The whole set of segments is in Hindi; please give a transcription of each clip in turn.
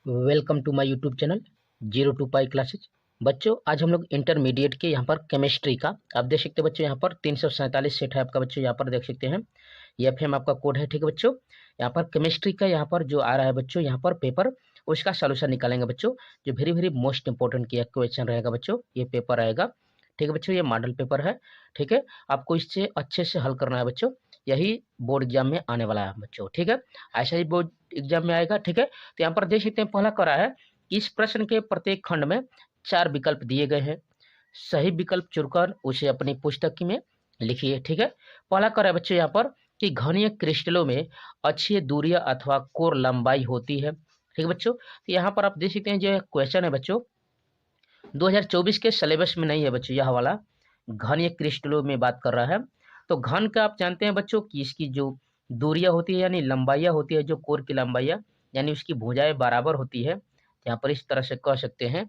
Welcome to my YouTube channel 0 to pi classes. बच्चों आज हम लोग इंटरमीडिएट के यहाँ पर केमिस्ट्री का आप देख सकते हैं बच्चों, यहाँ पर 347 सेट है आपका बच्चों, यहाँ पर देख सकते हैं ये FM आपका कोड है। ठीक है बच्चों, यहाँ पर केमिस्ट्री का यहाँ पर जो आ रहा है बच्चों, यहाँ पर पेपर उसका सोल्यूशन निकालेंगे बच्चों, जो वेरी वेरी मोस्ट इंपॉर्टेंट की क्वेश्चन रहेगा बच्चों, ये पेपर आएगा। ठीक है बच्चों, ये मॉडल पेपर है। ठीक है, आपको इससे अच्छे से हल करना है बच्चों, यही बोर्ड एग्जाम में आने वाला है बच्चों। ठीक है, ऐसा ही बोर्ड एग्जाम में आएगा। ठीक है, तो यहाँ पर देख सकते हैं पहला करा है कि इस प्रश्न के प्रत्येक खंड में 4 विकल्प दिए गए हैं, सही विकल्प चुनकर उसे अपनी पुस्तक में लिखिए। ठीक है, पहला करा है बच्चों यहाँ पर कि घनीय क्रिस्टलों में अच्छी दूरियां अथवा कोर लंबाई होती है। ठीक है बच्चों, तो यहाँ पर आप देख सकते हैं जो क्वेश्चन है बच्चों 2024 के सिलेबस में नहीं है बच्चों, यह वाला घनीय क्रिस्टलों में बात कर रहा है। तो घन का आप जानते हैं बच्चों कि इसकी जो दूरियां होती है यानी लंबाइयां होती है, जो कोर की लंबाइयां यानी उसकी भुजाएं बराबर होती है। यहाँ पर इस तरह से कह सकते हैं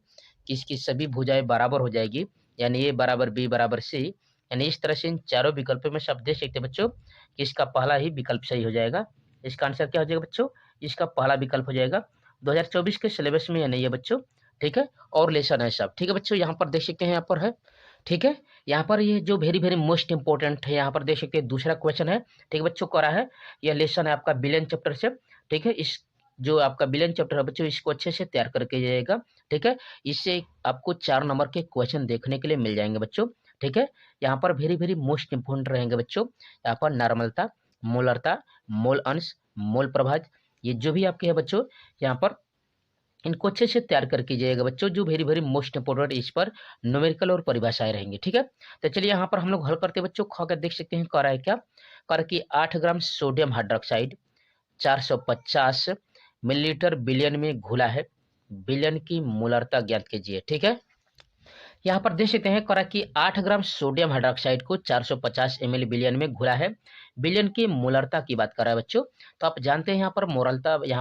कि इसकी सभी भुजाएं बराबर हो जाएगी, यानी ए बराबर बी बराबर सी, यानी इस तरह से इन चारों विकल्पों में सब देख सकते हैं बच्चों कि इसका पहला ही विकल्प सही हो जाएगा। इसका आंसर क्या हो जाएगा बच्चों, इसका पहला विकल्प हो जाएगा। 2024 के सिलेबस में यह नहीं है बच्चों। ठीक है, और लेसन है सब। ठीक है बच्चों, यहाँ पर देख सकते हैं यहाँ पर है। ठीक है, यहाँ पर ये जो वेरी वेरी मोस्ट इंपॉर्टेंट है, यहाँ पर देख सकते हैं दूसरा क्वेश्चन है। ठीक है बच्चों, करा है यह लेसन है आपका बिलियन चैप्टर से। ठीक है, इस जो आपका बिलियन चैप्टर है बच्चों, इसको अच्छे से तैयार करके जाइएगा। ठीक है, इससे आपको 4 नंबर के क्वेश्चन देखने के लिए मिल जाएंगे बच्चों। ठीक है, यहाँ पर वेरी वेरी मोस्ट इंपॉर्टेंट रहेंगे बच्चों। यहाँ पर नॉर्मलता, मोलरता, मोल अंश, मोल प्रभाज, ये जो भी आपके है बच्चों, यहाँ पर इनको अच्छे से तैयार करके जाइएगा बच्चों, जो वेरी वेरी मोस्ट इंपोर्टेंट इस पर न्यूमेरिकल और परिभाषाएं रहेंगी। ठीक है, तो चलिए यहाँ पर हम लोग हल करते हैं बच्चों। खा कर देख सकते हैं कर है क्या, कर कि 8 gram sodium hydroxide 450 millilitre billion में घुला है, बिलियन की मोलरता ज्ञात कीजिए। ठीक है, यहाँ पर देख सकते हैं करा कि 8 ग्राम सोडियम हाइड्रोक्साइड को 450 ml बिलियन में घुला है, बिलियन की मोलरता की बात कर रहा है बच्चों। तो आप जानते हैं यहाँ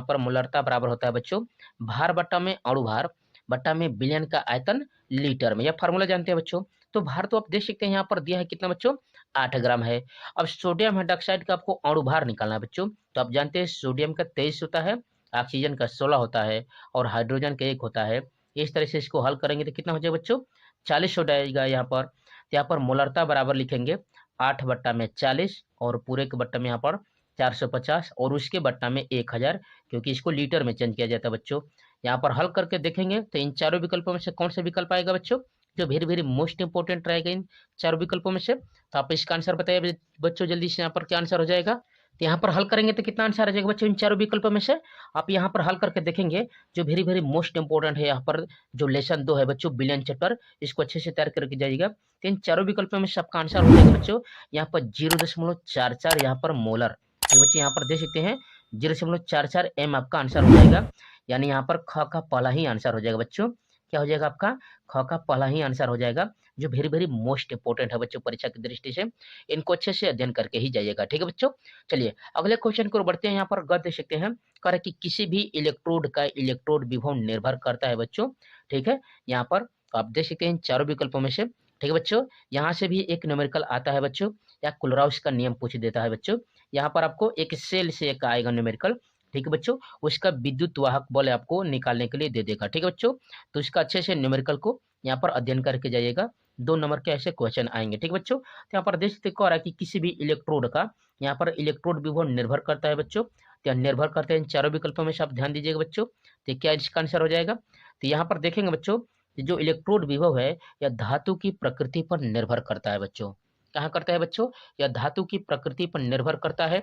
पर मोलरता बराबर होता है बच्चों भार बट्टा में अणु भार बट्टा में बिलियन का आयतन लीटर में, यह फार्मूला जानते हैं बच्चों। तो भार तो आप देख सकते हैं यहाँ पर दिया है कितना बच्चों, 8 ग्राम है। अब सोडियम हाइड्रोक्साइड का आपको अणु भार निकालना है बच्चों। तो आप जानते हैं सोडियम का 23 होता है, ऑक्सीजन का 16 होता है और हाइड्रोजन का 1 होता है। इस तरह से इसको हल करेंगे तो कितना हो जाएगा बच्चों, 40 हो जाएगा यहाँ पर। तो यहाँ पर मोलरता बराबर लिखेंगे 8 बट्टा में 40 और पूरे के बट्टा में यहाँ पर 450 और उसके बट्टा में 1000, क्योंकि इसको लीटर में चेंज किया जाता है बच्चों। यहाँ पर हल करके देखेंगे तो इन चारों विकल्पों में से कौन सा विकल्प आएगा बच्चों, जो वेरी वेरी मोस्ट इंपोर्टेंट रहेगा इन चारों विकल्पों में से। तो आप इसका आंसर बताइए बच्चों जल्दी से, यहाँ पर क्या आंसर हो जाएगा। तो यहाँ पर हल करेंगे तो कितना आंसर आ जाएगा बच्चों इन चारों विकल्पों में से। आप यहाँ पर हल करके देखेंगे, जो वेरी वेरी मोस्ट इंपोर्टेंट है यहाँ पर जो लेसन 2 है बच्चों बिलियन चैप्टर, इसको अच्छे से तैयार करके जाइएगा। तो इन चारों विकल्पों में से आपका आंसर हो जाएगा बच्चों यहाँ पर 0.44 यहाँ पर मोलर। ठीक बच्चे, यहाँ पर देख सकते हैं 0.44 m आपका आंसर हो जाएगा, यानी यहाँ पर ख का पहला ही आंसर हो जाएगा बच्चों। क्या हो जाएगा आपका, ख का पहला ही आंसर हो जाएगा, जो वेरी वेरी मोस्ट इंपोर्टेंट है बच्चों परीक्षा की दृष्टि से। इनको अच्छे से अध्ययन करके ही जाइएगा। ठीक है बच्चों, चलिए अगले क्वेश्चन को बढ़ते हैं। यहाँ पर गद देख सकते हैं कर कि किसी भी इलेक्ट्रोड का इलेक्ट्रोड विभव निर्भर करता है बच्चों। ठीक है, यहाँ पर आप देख सकते हैं इन चारों विकल्पों में से। ठीक है बच्चों, यहाँ से भी एक न्यूमेरिकल आता है बच्चों, या कुलराउस का नियम पूछ देता है बच्चों। यहाँ पर आपको एक सेल से एक आएगा न्यूमेरिकल। ठीक है बच्चों, उसका विद्युत वाहक बल आपको निकालने के लिए दे देगा। ठीक है बच्चों, तो इसका अच्छे से न्यूमेरिकल को यहाँ पर अध्ययन करके जाइएगा, 2 नंबर के ऐसे क्वेश्चन आएंगे। ठीक है बच्चों, तो यहाँ पर देख सकते हो कि किसी भी इलेक्ट्रोड का यहाँ पर इलेक्ट्रोड विभव निर्भर करता है बच्चों। तो निर्भर करते हैं इन चारों विकल्पों में से, आप ध्यान दीजिएगा बच्चों। तो क्या इसका आंसर हो जाएगा, तो यहाँ पर देखेंगे बच्चों जो इलेक्ट्रोड विभव है यह धातु की प्रकृति पर निर्भर करता है बच्चों। कहाँ करता है बच्चों, यह धातु की प्रकृति पर निर्भर करता है।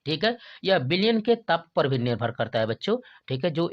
ठीक है, यह बिलियन के ताप पर भी निर्भर करता है बच्चों। ठीक है, जो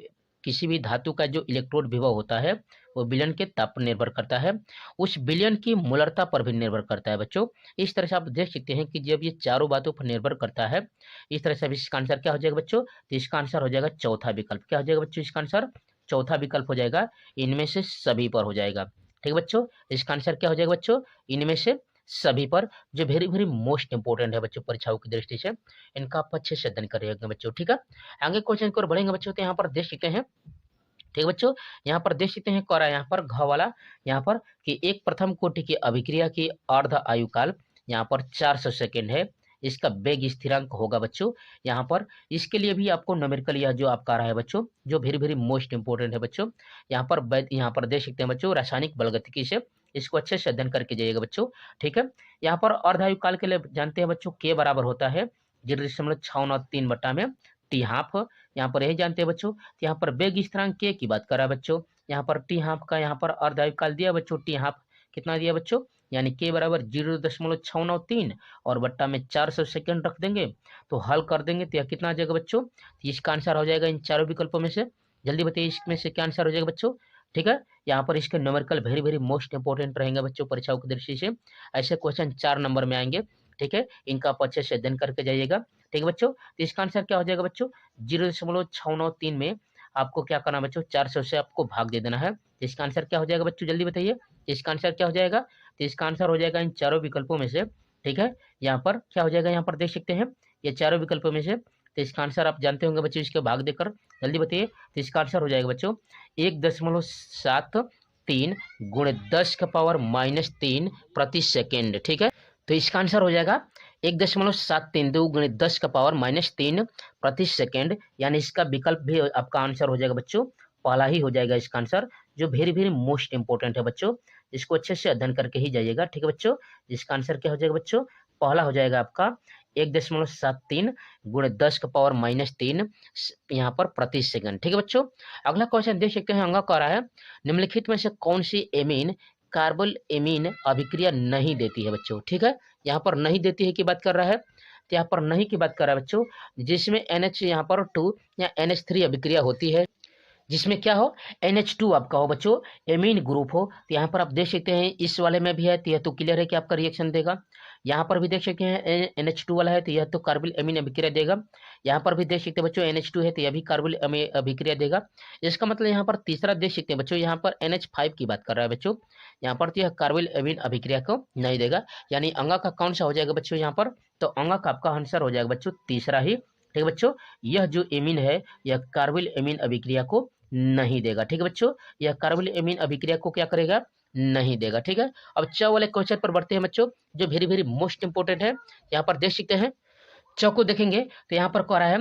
किसी भी धातु का जो इलेक्ट्रोड विभव होता है वो बिलियन के ताप पर निर्भर करता है, उस बिलियन की मोलरता पर भी निर्भर करता है बच्चों। इस तरह से आप देख सकते हैं कि जब ये चारों बातों पर निर्भर करता है, इस तरह से अब इसका आंसर क्या हो जाएगा बच्चों, तो इसका आंसर हो जाएगा चौथा विकल्प। क्या हो जाएगा बच्चों, इसका आंसर चौथा विकल्प हो जाएगा, इनमें से सभी पर हो जाएगा। ठीक है बच्चों, इसका आंसर क्या हो जाएगा बच्चों, इनमें से सभी पर, जो वेरी वेरी मोस्ट इंपोर्टेंट है बच्चों परीक्षाओं की दृष्टि से। इनका आप अच्छे से अध्ययन करिएगा बच्चों। ठीक है, आगे क्वेश्चन की ओर बढ़ेंगे बच्चों, तो यहाँ पर देख सकते हैं। ठीक है बच्चों, यहाँ पर देख सकते हैं करा यहाँ पर घ वाला, यहाँ पर कि एक प्रथम कोटि की अभिक्रिया की अर्ध आयु काल यहाँ पर 400 सेकेंड है, इसका वेग स्थिरांक होगा बच्चों यहाँ पर। इसके लिए भी आपको न्यूमेरिकल यह जो आपका रहा है बच्चों, जो वेरी वेरी मोस्ट इंपोर्टेंट है बच्चों। यहाँ पर देख सकते हैं बच्चों, रासायनिक बलगतिकी से इसको अच्छे से अध्ययन करके जाइएगा बच्चों, ठीक है। यहाँ पर अर्धायु काल के लिए जानते हैं बच्चों, के बराबर होता है 0.693 बटा में टी हाफ। यहाँ पर यही जानते हैं बच्चों। यहाँ पर वेग स्थिरांक के की बात कर रहा है बच्चों, यहाँ पर टी हाफ का यहाँ पर अर्धायु काल दिया बच्चों, टी हाफ कितना दिया बच्चों, यानी के बराबर 0.693 और बट्टा में 400 सेकेंड रख देंगे, तो हल कर देंगे तो यह कितना आ जाएगा बच्चों। तो इसका आंसर हो जाएगा इन चारों विकल्पों में से, जल्दी बताइए इसमें से क्या आंसर हो जाएगा बच्चों, ठीक है। यहाँ पर इसके numerical very very most important रहेंगे बच्चों परीक्षाओं की दृष्टि से। ऐसे क्वेश्चन 4 नंबर में आएंगे, ठीक है, इनका आप अच्छे से अध्ययन करके जाइएगा, ठीक है बच्चों। तो इसका आंसर क्या हो जाएगा बच्चों, 0.693 में आपको क्या करना बच्चों, 400 से आपको भाग दे देना है। तो इसका आंसर क्या हो जाएगा बच्चों, जल्दी बताइए इसका आंसर क्या हो जाएगा। तो इसका आंसर हो जाएगा इन चारों विकल्पों में से, ठीक है। यहाँ पर क्या हो जाएगा, यहाँ पर देख सकते हैं ये चारों विकल्पों में से। तो इसका आंसर आप जानते होंगे बच्चों, इसके भाग देकर जल्दी बताइए। तो इसका आंसर हो जाएगा बच्चों 1.73 गुणे 10 का पावर -3 प्रति सेकेंड, ठीक है। तो इसका आंसर हो जाएगा 1.732 गुणे 10 का पावर -3 प्रति सेकेंड, यानी इसका विकल्प भी आपका आंसर हो जाएगा बच्चों, पहला ही हो जाएगा इसका आंसर, जो वेरी वेरी मोस्ट इंपोर्टेंट है बच्चों। इसको अच्छे से अध्ययन करके ही जाइएगा, ठीक है बच्चों। इसका आंसर क्या हो जाएगा बच्चों, पहला हो जाएगा आपका 1.73 गुणे 10 का पावर -3 यहाँ पर प्रति सेकंड, ठीक है बच्चों। अगला क्वेश्चन देख सकते हैं, अंगा कह रहा है निम्नलिखित में से कौन सी एमीन कार्बल एमीन अभिक्रिया नहीं देती है बच्चों, ठीक है। यहाँ पर नहीं देती है की बात कर रहा है, तो यहाँ पर नहीं की बात कर रहा है बच्चों, जिसमें NH यहाँ पर 2 या NH3 अभिक्रिया होती है, जिसमें क्या हो NH2 आपका हो बच्चों, एमीन ग्रुप हो। तो यहाँ पर आप देख सकते हैं इस वाले में भी है, तो यह तो क्लियर है कि आपका रिएक्शन देगा। यहाँ पर भी देख सकते हैं NH2 वाला है, तो यह तो कार्बोनिल एमीन अभिक्रिया देगा। यहाँ पर भी देख सकते हैं बच्चों NH2 है, तो यह भी कार्बोनिल एमीन अभिक्रिया देगा। इसका मतलब यहाँ पर तीसरा देख सकते हैं बच्चों, यहाँ पर NH5 की बात कर रहा है बच्चों, यहाँ पर तो यह कार्बोनिल एमीन अभिक्रिया को नहीं देगा, यानी अंगा का कौन सा हो जाएगा बच्चों यहाँ पर, तो अंगा का आपका आंसर हो जाएगा बच्चों तीसरा ही, ठीक है बच्चों। यह जो एमीन है यह कार्बोनिल एमीन अभिक्रिया को नहीं देगा, ठीक है बच्चों। यह कार्बोनिल एमीन अभिक्रिया को क्या करेगा, नहीं देगा, ठीक है। अब च वाले क्वेश्चन पर बढ़ते हैं बच्चों, जो वेरी वेरी मोस्ट इंपोर्टेंट है। यहाँ पर देख सकते हैं च को देखेंगे तो यहाँ पर कह रहा है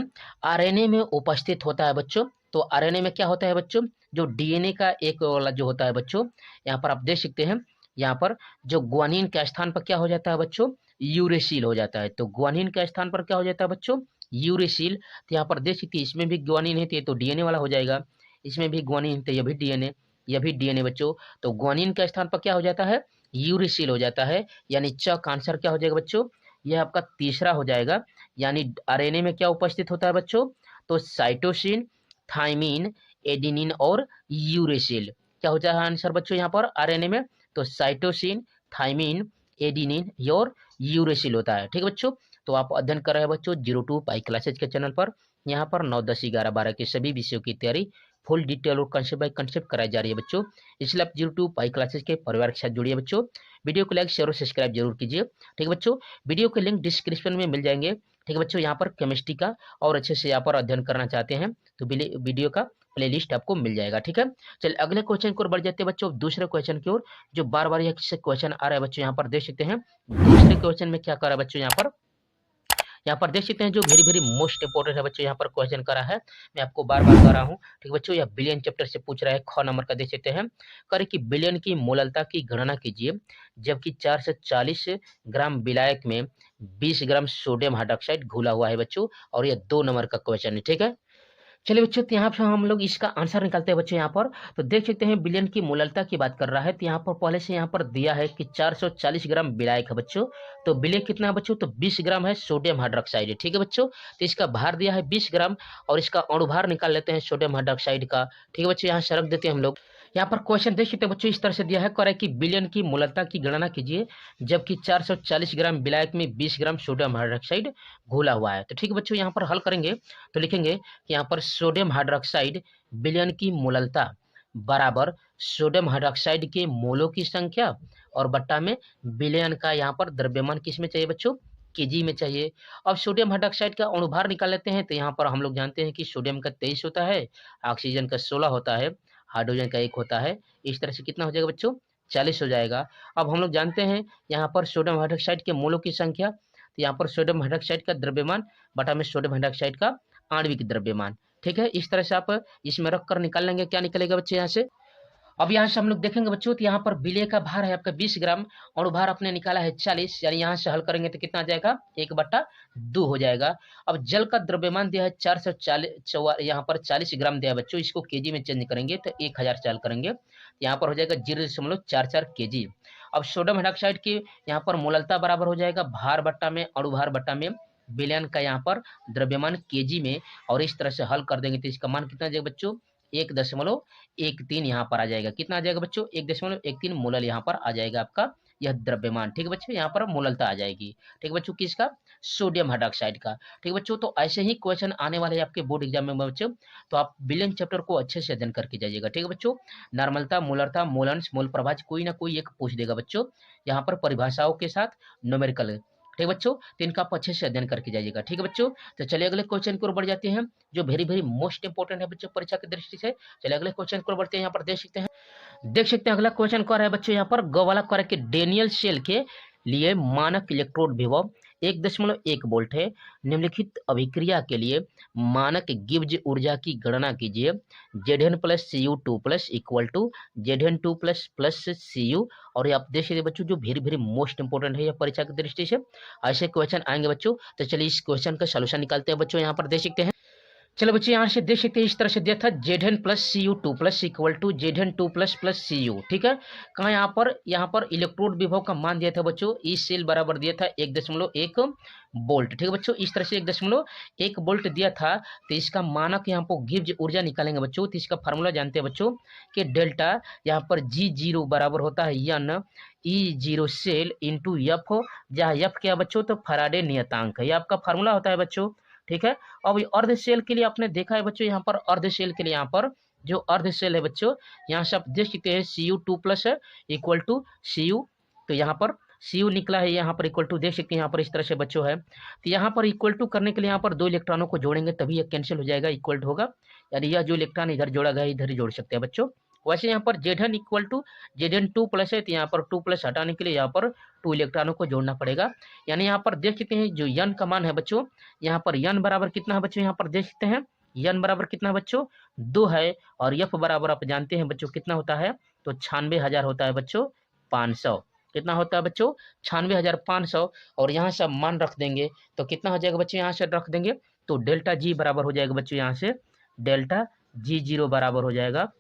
RNA में उपस्थित होता है बच्चों। तो RNA में क्या होता है बच्चों, जो DNA का एक वाला जो होता है बच्चों, यहाँ पर आप देख सकते हैं, यहाँ पर जो ग्वानिन के स्थान पर क्या हो जाता है बच्चों, यूरेसिल हो जाता है। तो ग्वानिन के स्थान पर क्या हो जाता है बच्चों, यूरेसिल। तो यहाँ पर देख सकते हैं इसमें भी ग्वानिन है, तो ये तो DNA वाला हो जाएगा, इसमें भी ग्वानिन, तो यह भी DNA, यह भी DNA बच्चों। तो ग्वानिन के स्थान पर क्या हो जाता है, यूरेसिल हो जाता है, यानी च का आंसर क्या हो जाएगा बच्चों, यह आपका तीसरा हो जाएगा। यानी RNA में क्या उपस्थित होता है बच्चों, तो साइटोसिन, थाइमिन, एडेनिन और यूरेसिल। क्या हो जाएगा आंसर बच्चों यहाँ पर RNA में, तो साइटोसिन, थाइमिन, एडेनिन और यूरेसिल होता है, ठीक है बच्चों। तो आप अध्ययन कर रहे हैं बच्चों 02 पाई क्लासेज के चैनल पर। यहाँ पर 9, 10, 11, 12 के सभी विषयों की तैयारी फुल डिटेल और कंसेप्ट बाय कंसेप्ट कराई जा रही है बच्चों। इसलिए आप 02 पाई क्लासेज के परिवार के साथ जुड़िए बच्चों। वीडियो को लाइक शेयर और सब्सक्राइब जरूर कीजिए, ठीक है बच्चों। वीडियो के लिंक डिस्क्रिप्शन में मिल जाएंगे, ठीक है बच्चों। यहाँ पर केमिस्ट्री का और अच्छे से यहाँ पर अध्ययन करना चाहते हैं तो वीडियो का प्लेलिस्ट आपको मिल जाएगा, ठीक है। चलिए अगले क्वेश्चन की ओर बढ़ जाते हैं बच्चों, दूसरे क्वेश्चन की ओर, जो बार बार यह क्वेश्चन आ रहा है बच्चों। यहाँ पर देख सकते हैं दूसरे क्वेश्चन में क्या कर रहा है बच्चों, यहाँ पर देख सकते हैं जो वेरी वेरी मोस्ट इंपोर्टेंट है बच्चों, यहाँ पर क्वेश्चन करा है, मैं आपको बार बार कह रहा हूँ, ठीक बच्चों। यह बिलियन चैप्टर से पूछ रहा है, ख नंबर का देख सकते हैं, करे कि बिलियन की मोललता की गणना कीजिए जबकि 4 से 40 ग्राम विलायक में 20 ग्राम सोडियम हाइड्रोक्साइड घुला हुआ है बच्चों, और यह 2 नंबर का क्वेश्चन है, ठीक है। चलिए बच्चों, तो यहाँ पर हम लोग इसका आंसर निकालते हैं बच्चों। यहाँ पर तो देख सकते हैं बिलियन की मोललता की बात कर रहा है, तो यहाँ पर पहले से यहाँ पर दिया है कि 440 ग्राम विलायक है बच्चों। तो विलायक कितना है बच्चों, तो 20 ग्राम है सोडियम हाइड्रोक्साइड, ठीक है बच्चों। तो इसका भार दिया है 20 ग्राम, और इसका अणुभार निकाल लेते हैं सोडियम हाइड्रोक्साइड का, ठीक है बच्चों। यहाँ से रख देते हैं हम लोग। यहाँ पर क्वेश्चन देख सकते हैं बच्चों, इस तरह से दिया है, कह रहा है कि बिलियन की मोललता की गणना कीजिए जबकि 440 ग्राम विलायक में 20 ग्राम सोडियम हाइड्रोक्साइड घुला हुआ है। तो ठीक है बच्चों, यहाँ पर हल करेंगे तो लिखेंगे कि यहाँ पर सोडियम हाइड्रोक्साइड बिलियन की मोललता बराबर सोडियम हाइड्रोक्साइड के मोलों की संख्या और बट्टा में बिलियन का यहाँ पर द्रव्यमान किस में चाहिए बच्चों, केजी में चाहिए। अब सोडियम हाइड्रोक्साइड का अणुभार निकाल लेते हैं, तो यहाँ पर हम लोग जानते हैं कि सोडियम का 23 होता है, ऑक्सीजन का 16 होता है, हाइड्रोजन का 1 होता है। इस तरह से कितना हो जाएगा बच्चों, 40 हो जाएगा। अब हम लोग जानते हैं यहाँ पर सोडियम हाइड्रोक्साइड के मोलों की संख्या, तो यहाँ पर सोडियम हाइड्रोक्साइड का द्रव्यमान बटा में सोडियम हाइड्रोक्साइड का आणविक द्रव्यमान। ठीक है, इस तरह से आप इसमें रख कर निकाल लेंगे। क्या निकलेगा बच्चे यहाँ से? अब यहाँ से हम लोग देखेंगे बच्चों, तो यहाँ पर विलेय का भार है आपका 20 ग्राम और भार आपने निकाला है 40, यानी यहाँ से हल करेंगे तो कितना आ जाएगा? 1/2 हो जाएगा। अब जल का द्रव्यमान दिया है 440, यहाँ पर 40 ग्राम दिया है बच्चों, इसको केजी में चेंज करेंगे तो 1000 से हल करेंगे, यहाँ पर हो जाएगा 0.44 केजी। अब सोडियम हाइड्रोक्साइड की यहाँ पर मोललता बराबर हो जाएगा भार बट्टा में अणुभार बट्टा में विलयन का यहाँ पर द्रव्यमान केजी में, और इस तरह से हल कर देंगे तो इसका मान कितना आ जाएगा बच्चों? 1.13 यहाँ पर आ जाएगा। कितना आ जाएगा बच्चों? 1.13 मोलल यहाँ पर आ जाएगा आपका यह द्रव्यमान। ठीक है बच्चों, यहाँ पर मोललता आ जाएगी। ठीक है बच्चों, किसका? सोडियम हाइड्रोक्साइड का। ठीक है बच्चों, तो ऐसे ही क्वेश्चन आने वाले हैं आपके बोर्ड एग्जाम में बच्चों, तो आप विलयन चैप्टर को अच्छे से अध्ययन करके जाइएगा। ठीक है बच्चों, नॉर्मलता, मोलरता, मोलंस, मोल प्रभाज कोई ना कोई एक पूछ देगा बच्चों, यहाँ पर परिभाषाओं के साथ न्यूमेरिकल। ठीक है बच्चों, तो इनका आप अच्छे से अध्ययन करके जाइएगा। ठीक है बच्चों, तो चलिए अगले क्वेश्चन की ओर बढ़ जाते हैं, जो वेरी मोस्ट इंपोर्टेंट है बच्चों परीक्षा की दृष्टि से। चलिए अगले क्वेश्चन की ओर बढ़ते हैं। यहाँ पर देख सकते हैं अगला क्वेश्चन क्या है बच्चों, यहाँ पर गौवाला कार्य के डेनियल सेल के लिए मानक इलेक्ट्रोड विभव 1.1 वोल्ट है। निम्नलिखित अभिक्रिया के लिए मानक गिब्ज ऊर्जा की गणना कीजिए। Zn plus Cu2 plus equal to Zn2 plus plus Cu। और ये आप देख सकते बच्चों, जो वेरी मोस्ट इंपोर्टेंट है यह परीक्षा की दृष्टि से, ऐसे क्वेश्चन आएंगे बच्चों। तो चलिए इस क्वेश्चन का सोल्यूशन निकालते हैं बच्चों। यहाँ पर देख सकते हैं, चलो बच्चे यहाँ से देख सकते हैं इस तरह से दिया था Zn plus Cu2 plus equal to Zn2 plus plus Cu। ठीक है, कहाँ यहाँ पर इलेक्ट्रोड विभव का मान दिया था बच्चों, ई सेल बराबर दिया था 1.1 वोल्ट। ठीक है बच्चों, इस तरह से 1.1 वोल्ट दिया था, तो इसका मानक यहाँ पर गिब्ज ऊर्जा निकालेंगे बच्चों। तो इसका फार्मूला जानते हैं बच्चों कि डेल्टा यहाँ पर G0 बराबर होता है N E0 cell into F, जहाँ एफ क्या बच्चों? तो फैराडे नियतांक है, ये आपका फार्मूला होता है बच्चों। ठीक है, अब अर्ध सेल के लिए आपने देखा है बच्चों, यहाँ पर अर्ध सेल के लिए यहाँ पर जो अर्ध सेल है बच्चों, यहाँ से आप देख सकते हैं Cu2 प्लस है इक्वल टू Cu, तो यहाँ पर Cu निकला है, यहाँ पर इक्वल टू देख सकते हैं यहाँ पर इस तरह से बच्चों है। तो यहाँ पर इक्वल टू करने के लिए यहाँ पर 2 इलेक्ट्रॉनों को जोड़ेंगे तभी यह कैंसिल हो जाएगा, इक्वल टू होगा, यानी यह जो इलेक्ट्रॉन इधर जोड़ा गया इधर ही जोड़ सकते हैं बच्चों। वैसे यहाँ पर Zn equal to Zn2 plus है, तो यहाँ पर 2 प्लस हटाने के लिए यहाँ पर 2 इलेक्ट्रॉनों को जोड़ना पड़ेगा। यानी यहाँ पर देख सकते हैं जो N का मान है बच्चों, यहाँ पर N बराबर कितना है बच्चों? यहाँ पर देख सकते हैं N बराबर कितना है बच्चों? 2 है, और F बराबर आप जानते हैं बच्चों कितना होता है? तो 96,000 होता है बच्चों 500। कितना होता है बच्चों? 96,500। और यहाँ से मान रख देंगे तो कितना हो जाएगा बच्चों? यहाँ से रख देंगे तो डेल्टा जी बराबर हो जाएगा बच्चों, यहाँ से डेल्टा G0 बराबर हो जाएगा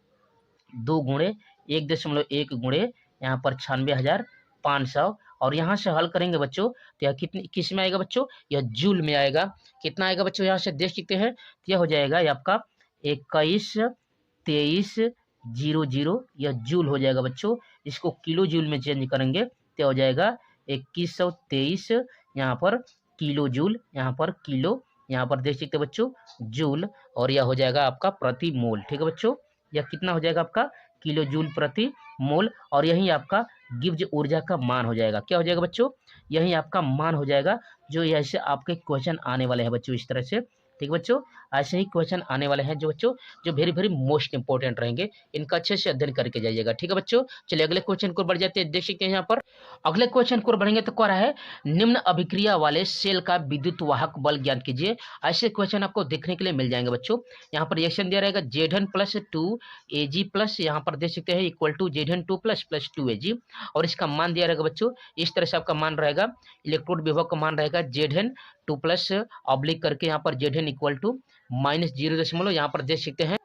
2 गुणे 1.1 गुणे यहाँ पर 96,500। और यहाँ से हल करेंगे बच्चों तो यह किस में आएगा बच्चों? यह जूल में आएगा। कितना आएगा बच्चों? यहाँ से देख सकते हैं, तो यह हो जाएगा ये आपका 21,23,00, यह जूल हो जाएगा बच्चों। इसको किलो जूल में चेंज करेंगे तो हो जाएगा 2123 यहाँ पर किलो जूल, यहाँ पर किलो, यहाँ पर देख सकते बच्चों जूल, और यह हो जाएगा आपका प्रति मोल। ठीक है बच्चों, यह कितना हो जाएगा आपका? किलो जूल प्रति मोल, और यही आपका गिब्ज ऊर्जा का मान हो जाएगा। क्या हो जाएगा बच्चों? यही आपका मान हो जाएगा, जो ऐसे आपके क्वेश्चन आने वाले हैं बच्चों इस तरह से। ठीक है बच्चों, ऐसे ही क्वेश्चन आने वाले हैं जो बच्चों जो वेरी मोस्ट इंपोर्टेंट रहेंगे, इनका अच्छे से अध्ययन करके जाइएगा। ठीक है बच्चों, चलिए अगले क्वेश्चन को बढ़ जाते हैं। देख सकते हैं यहाँ पर अगले क्वेश्चन को बढ़ेंगे तो क्या रहा है, निम्न अभिक्रिया वाले सेल का विद्युत वाहक बल ज्ञात कीजिए। ऐसे क्वेश्चन आपको देखने के लिए मिल जाएंगे बच्चों। यहाँ पर रिएक्शन दिया रहेगा Zn प्लस 2 Ag प्लस, यहाँ पर देख सकते हैं equal to Zn2 plus plus 2 Ag, और इसका मान दिया रहेगा बच्चों इस तरह से आपका मान रहेगा, इलेक्ट्रोड विभव का मान रहेगा Zn2 प्लस ऑब्लिक करके यहाँ पर Zn इक्वल टू -0, यहाँ पर देख सकते हैं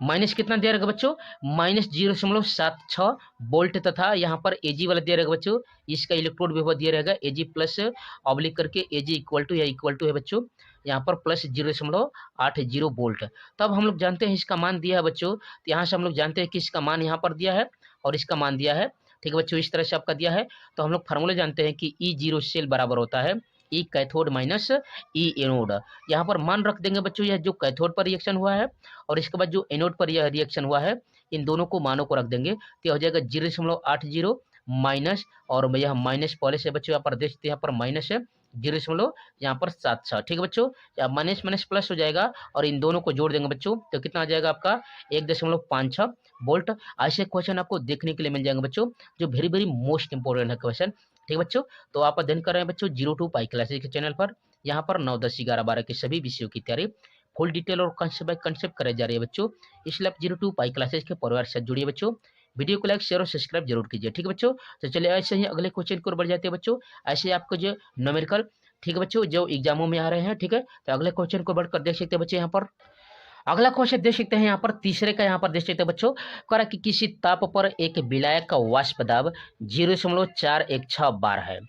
माइनस कितना दिया रहेगा बच्चों? -0.76 वोल्ट, तथा यहाँ पर Ag वाला दिया रहेगा बच्चों, इसका इलेक्ट्रोड विभव दिया रहेगा Ag प्लस ऑब्लिक करके Ag इक्वल टू या इक्वल टू है बच्चों यहाँ पर प्लस 0.80 वोल्ट। तब हम लोग जानते हैं इसका मान दिया है बच्चों, तो यहाँ से हम लोग जानते हैं कि इसका मान यहाँ पर दिया है और इसका मान दिया है। ठीक है बच्चों, इस तरह से आपका दिया है, तो हम लोग फार्मूला जानते हैं कि E0 सेल बराबर होता है ई कैथोड माइनस ई एनोड। यहाँ पर मान रख देंगे बच्चों, यह जो कैथोड पर रिएक्शन हुआ है और इसके बाद जो एनोड पर यह रिएक्शन हुआ है, इन दोनों को मानों को रख देंगे तो हो जाएगा 0.80 माइनस, और यह माइनस पहले से बच्चों यहाँ पर देखते हैं, यहाँ पर माइनस है 0.76। ठीक है बच्चों, या माइनस माइनस प्लस हो जाएगा और इन दोनों को जोड़ देंगे बच्चों तो कितना आ जाएगा आपका 1.56 वोल्ट। ऐसे क्वेश्चन आपको देखने के लिए मिल जाएंगे बच्चों, जो वेरी मोस्ट इंपोर्टेंट है क्वेश्चन। ठीक है बच्चों। तो आप अध्ययन कर रहे हैं बच्चों 02 पाई क्लासेस के चैनल पर। यहाँ पर 9, 10, 11, 12 के सभी विषयों की तैयारी फुल डिटेल और कंसेप्ट बाय कंसेप्ट कराई जा रही है बच्चों। इसलिए आप 02 पाई क्लासेस के परिवार से जुड़िए बच्चों। वीडियो को लाइक, शेयर और सब्सक्राइब जरूर कीजिए, ठीक है बच्चों। तो चलिए ऐसे ही अगले क्वेश्चन की ओर बढ़ जाते हैं बच्चों। ऐसे आपको जो न्यूमेरिकल, ठीक है बच्चों, जो एग्जामों में आ रहे हैं, ठीक है। तो अगले क्वेश्चन को बढ़कर देख सकते हैं बच्चे। यहाँ पर अगला क्वेश्चन देख सकते हैं, यहाँ पर तीसरे का यहाँ पर देख सकते हैं बच्चों। कह रहा कि किसी ताप पर एक विलायक का वाष्प दाब 0.416 बार है।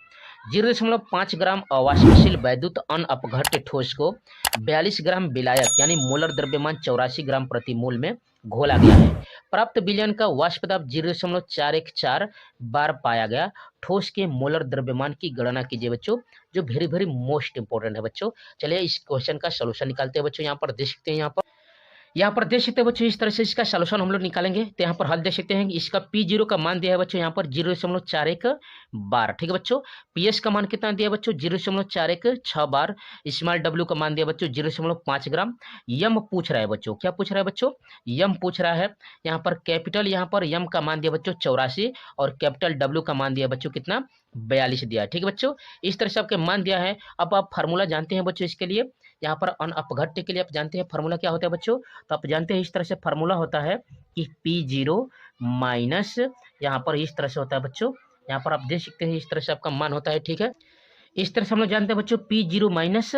0.5 ग्राम अवाष्पशील वैद्युत अनअपघट्य ठोस को 42 ग्राम विलायक यानी मोलर द्रव्यमान 84 ग्राम प्रति मोल में घोला गया है। प्राप्त विलयन का वाष्प दाब 0.414 बार पाया गया। ठोस के मोलर द्रव्यमान की गणना कीजिए बच्चों, जो वेरी वेरी मोस्ट इंपोर्टेंट है बच्चों। चलिए इस क्वेश्चन का सोल्यूशन निकालते हैं बच्चों। यहाँ पर देख सकते हैं, यहाँ पर देख सकते हैं बच्चों, इस तरह से इसका सॉल्यूशन हम लोग निकालेंगे। तो यहाँ पर हल देख सकते हैं, इसका P0 का मान दिया है बच्चों यहाँ पर 0.41 बार, ठीक है बच्चों। PS का मान कितना दिया बच्चों 0.416 बार। स्मॉल W का मान दिया बच्चों 0.5 ग्राम। यम पूछ रहा है बच्चों, क्या पूछ रहा है बच्चों, यम पूछ रहा है। यहाँ पर कैपिटल, यहाँ पर यम का मान दिया बच्चों 84 और कैपिटल W का मान दिया बच्चों कितना 42 दिया है, ठीक है बच्चों। इस तरह से आपके मान दिया है। अब आप फार्मूला जानते हैं बच्चों इसके लिए। यहाँ पर अनअपघट्य के लिए आप जानते हैं फार्मूला क्या होता है बच्चों। तो आप जानते हैं इस तरह से फार्मूला होता है कि P0 माइनस, यहाँ पर इस तरह से होता है बच्चों। यहाँ पर आप देख सकते हैं इस तरह से आपका मान होता है, ठीक है। इस तरह से हम लोग जानते हैं बच्चों P0 माइनस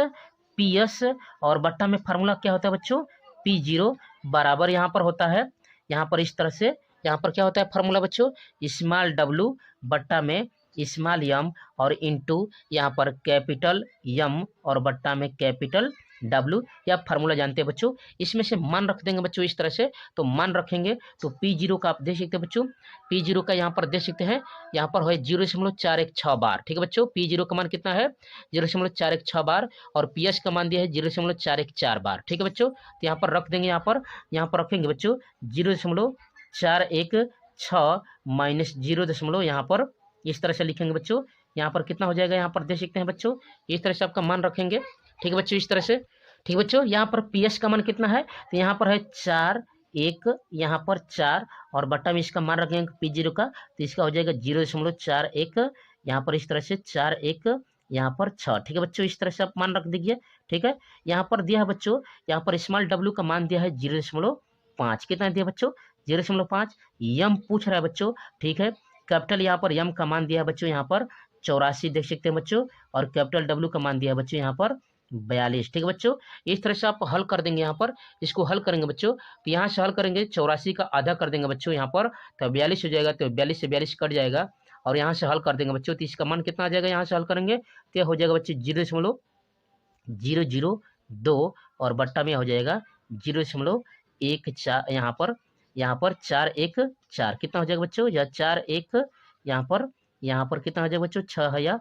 PS और बट्टा में फार्मूला क्या होता है बच्चों, P0 बराबर यहाँ पर होता है, यहाँ पर इस तरह से, यहाँ पर क्या होता है फार्मूला बच्चों, स्मॉल W बट्टा में स्मॉल यम और इनटू यहाँ पर कैपिटल यम और बट्टा में कैपिटल W। या फार्मूला जानते हैं बच्चों। इसमें से मान रख देंगे बच्चों इस तरह से। तो मान रखेंगे तो P0 का आप देख सकते हैं बच्चों, P0 का यहाँ पर देख सकते हैं, यहाँ पर है 0.416 बार, ठीक है बच्चों। P0 का मान कितना है 0.416 बार और PS का मान दिया है 0.414 बार, ठीक है बच्चों। तो यहाँ पर रख देंगे, यहाँ पर रखेंगे बच्चों 0.416 माइनस 0 यहाँ पर इस तरह से लिखेंगे बच्चों। यहाँ पर कितना हो जाएगा, यहाँ पर देख सकते हैं बच्चों, इस तरह से आपका मान रखेंगे, ठीक है बच्चों, इस तरह से, ठीक है बच्चों। यहाँ पर PS का मान कितना है, तो यहाँ पर है 4, 1, यहाँ पर 4 और बट्टा में इसका मान रखेंगे P0 का, तो इसका हो जाएगा 0.41, यहाँ पर इस तरह से 4, 1, यहाँ पर 6, ठीक है बच्चों। इस तरह से आप मान रख दीजिए, ठीक है। यहाँ पर दिया है बच्चों, यहाँ पर स्मॉल W का मान दिया है 0.5, कितना दिया बच्चों 0.5। यम पूछ रहा है बच्चों, ठीक है। कैपिटल यहाँ पर यम का मान दिया है बच्चों यहाँ पर 84 देख सकते हैं बच्चों और कैपिटल W का मान दिया है बच्चों यहाँ पर 42, ठीक है बच्चों। इस तरह से आप हल कर देंगे, यहाँ पर इसको हल करेंगे बच्चों। तो यहाँ से हल करेंगे 84 का आधा कर देंगे बच्चों यहाँ पर, तो 42 हो जाएगा। तो 42 से 42 कट जाएगा और यहाँ से हल कर देंगे बच्चों। तो इसका मान कितना आ जाएगा, यहाँ से हल करेंगे तो हो जाएगा बच्चों 0.002 और बट्टा में हो जाएगा 0.14, यहाँ पर 4, 1, 4 कितना हो जाएगा बच्चों, या 4, 1, यहाँ पर कितना हो जाएगा बच्चों 6 है, या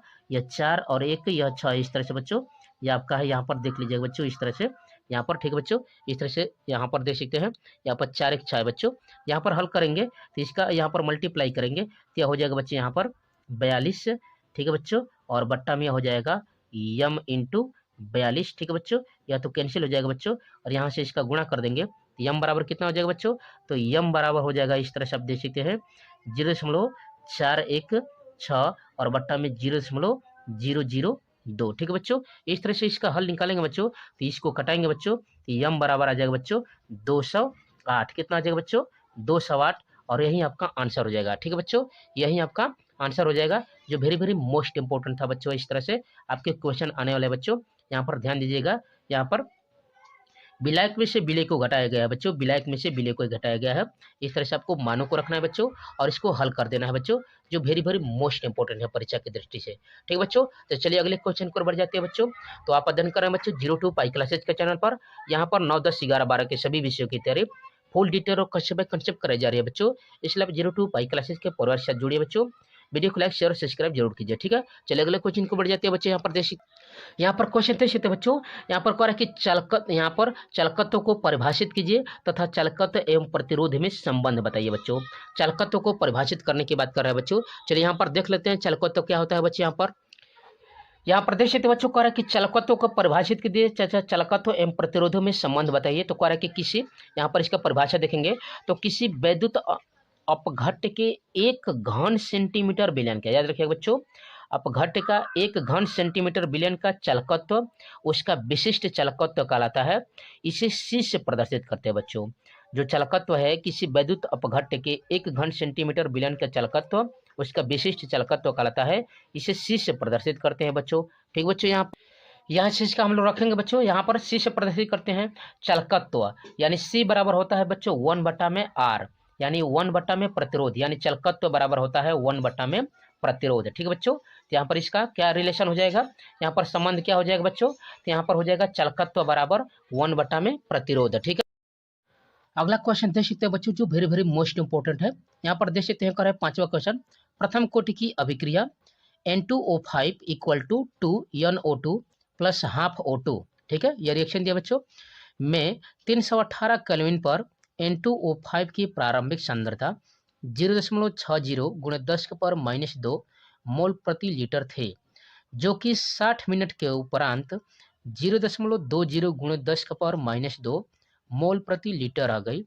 4 और 1 यह 6, इस तरह से बच्चों ये आपका है। यहाँ पर देख लीजिएगा बच्चों इस तरह से, यहाँ पर, ठीक है बच्चों। इस तरह से यहाँ पर देख सकते हैं, यहाँ पर 4, 1, 6 है बच्चों। यहाँ पर हल करेंगे तो इसका यहाँ पर मल्टीप्लाई करेंगे तो हो जाएगा बच्चे यहाँ पर 42, ठीक है बच्चों। और बट्टा में हो जाएगा यम इंटू 42, ठीक है बच्चों। या तो कैंसिल हो जाएगा बच्चों और यहाँ से इसका गुणा कर देंगे तो यम बराबर कितना हो जाएगा बच्चों, तो यम बराबर हो जाएगा इस तरह से आप देख सकते हैं 0.416 और बट्टा में 0.002, ठीक है बच्चों। इस तरह से इसका हल निकालेंगे बच्चों, तो इसको कटाएंगे बच्चों तो यम बराबर आ जाएगा बच्चों 208, कितना आ जाएगा बच्चों 208 और यही आपका आंसर हो जाएगा, ठीक है बच्चों। यही आपका आंसर हो जाएगा, जो वेरी वेरी मोस्ट इंपोर्टेंट था बच्चों। इस तरह से आपके क्वेश्चन आने वाले बच्चों, यहाँ पर ध्यान दीजिएगा। यहाँ पर विलायक में से विलय को घटाया गया है बच्चों, विलायक में से विलय को घटाया गया है। इस तरह से आपको मानों को रखना है बच्चों और इसको हल कर देना है बच्चों, जो वेरी वेरी मोस्ट इंपोर्टेंट है परीक्षा की दृष्टि से, ठीक है बच्चों। तो चलिए अगले क्वेश्चन को बढ़ जाते हैं बच्चों। तो आप अध्ययन कर रहे हैं बच्चों 02 पाई क्लासेज के चैनल पर। यहाँ पर 9, 10, 11, 12 के सभी विषयों की तैयारी फुल डिटेल और कंसेप्ट कराई जा रही है बच्चों। इसलिए आप 02 पाई क्लासेज के परिवार से जुड़िए बच्चों। वीडियो को लाइक, शेयर और सब्सक्राइब जरूर कीजिए, ठीक है। चलिए अगले क्वेश्चन को बढ़ जाते हैं बच्चे। यहाँ पर यहाँ पर क्वेश्चन देख सकते बच्चों, यहाँ पर कह रहा है कि यहाँ पर चालकत्व को परिभाषित कीजिए तथा चालकत्व एवं प्रतिरोध में संबंध बताइए बच्चों। चालकत्व को परिभाषित करने की बात कर रहा है बच्चों। चलिए यहाँ पर देख लेते हैं चालकत्व क्या होता है बच्चे। यहाँ पर देख सकते बच्चों, कह रहा है कि चालकत्व को परिभाषित कीजिए, चालकत्व एवं प्रतिरोधों में संबंध बताइए। तो कह रहा है कि किसी, यहाँ पर इसका परिभाषा देखेंगे तो किसी वैद्युत अपघट्य के 1 घन सेंटीमीटर विलयन का, याद रखिएगा बच्चों, अपघट्य का 1 घन सेंटीमीटर विलयन का चालकत्व उसका विशिष्ट चालकत्व कहलाता है। इसे C से प्रदर्शित करते हैं बच्चों। जो चालकत्व है किसी वैद्युत अपघट्य के 1 घन सेंटीमीटर विलयन का चालकत्व उसका विशिष्ट चालकत्व कहलाता है। इसे C से प्रदर्शित करते हैं बच्चों। ठीक बच्चों, यहाँ चीज का हम लोग रखेंगे बच्चों। यहाँ पर C से प्रदर्शित करते हैं चालकत्व, यानी C बराबर होता है बच्चों 1/R, यानी 1/में प्रतिरोध, यानी चालकत्व बराबर होता है 1/में प्रतिरोध। ठीक है बच्चों, तो यहाँ पर इसका क्या रिलेशन हो जाएगा, यहाँ पर संबंध क्या हो जाएगा बच्चों, तो यहाँ पर हो जाएगा चालकत्व बराबर 1/में प्रतिरोध। ठीक है, अगला क्वेश्चन देख सकते हैं बच्चों, जो वेरी वेरी मोस्ट इंपोर्टेंट है। यहाँ पर देख सकते हैं कर 5वां क्वेश्चन, प्रथम कोटि की अभिक्रिया N2O5 equal to 2NO2 plus half O2। ठीक है, ये रिएक्शन दिया बच्चों में 318 केल्विन पर N2O5 की प्रारंभिक सांद्रता 0.60 गुणे 10⁻² मोल प्रति लीटर थे, जो कि 60 मिनट के उपरांत 0.20 गुणे 10⁻² मोल प्रति लीटर आ गई।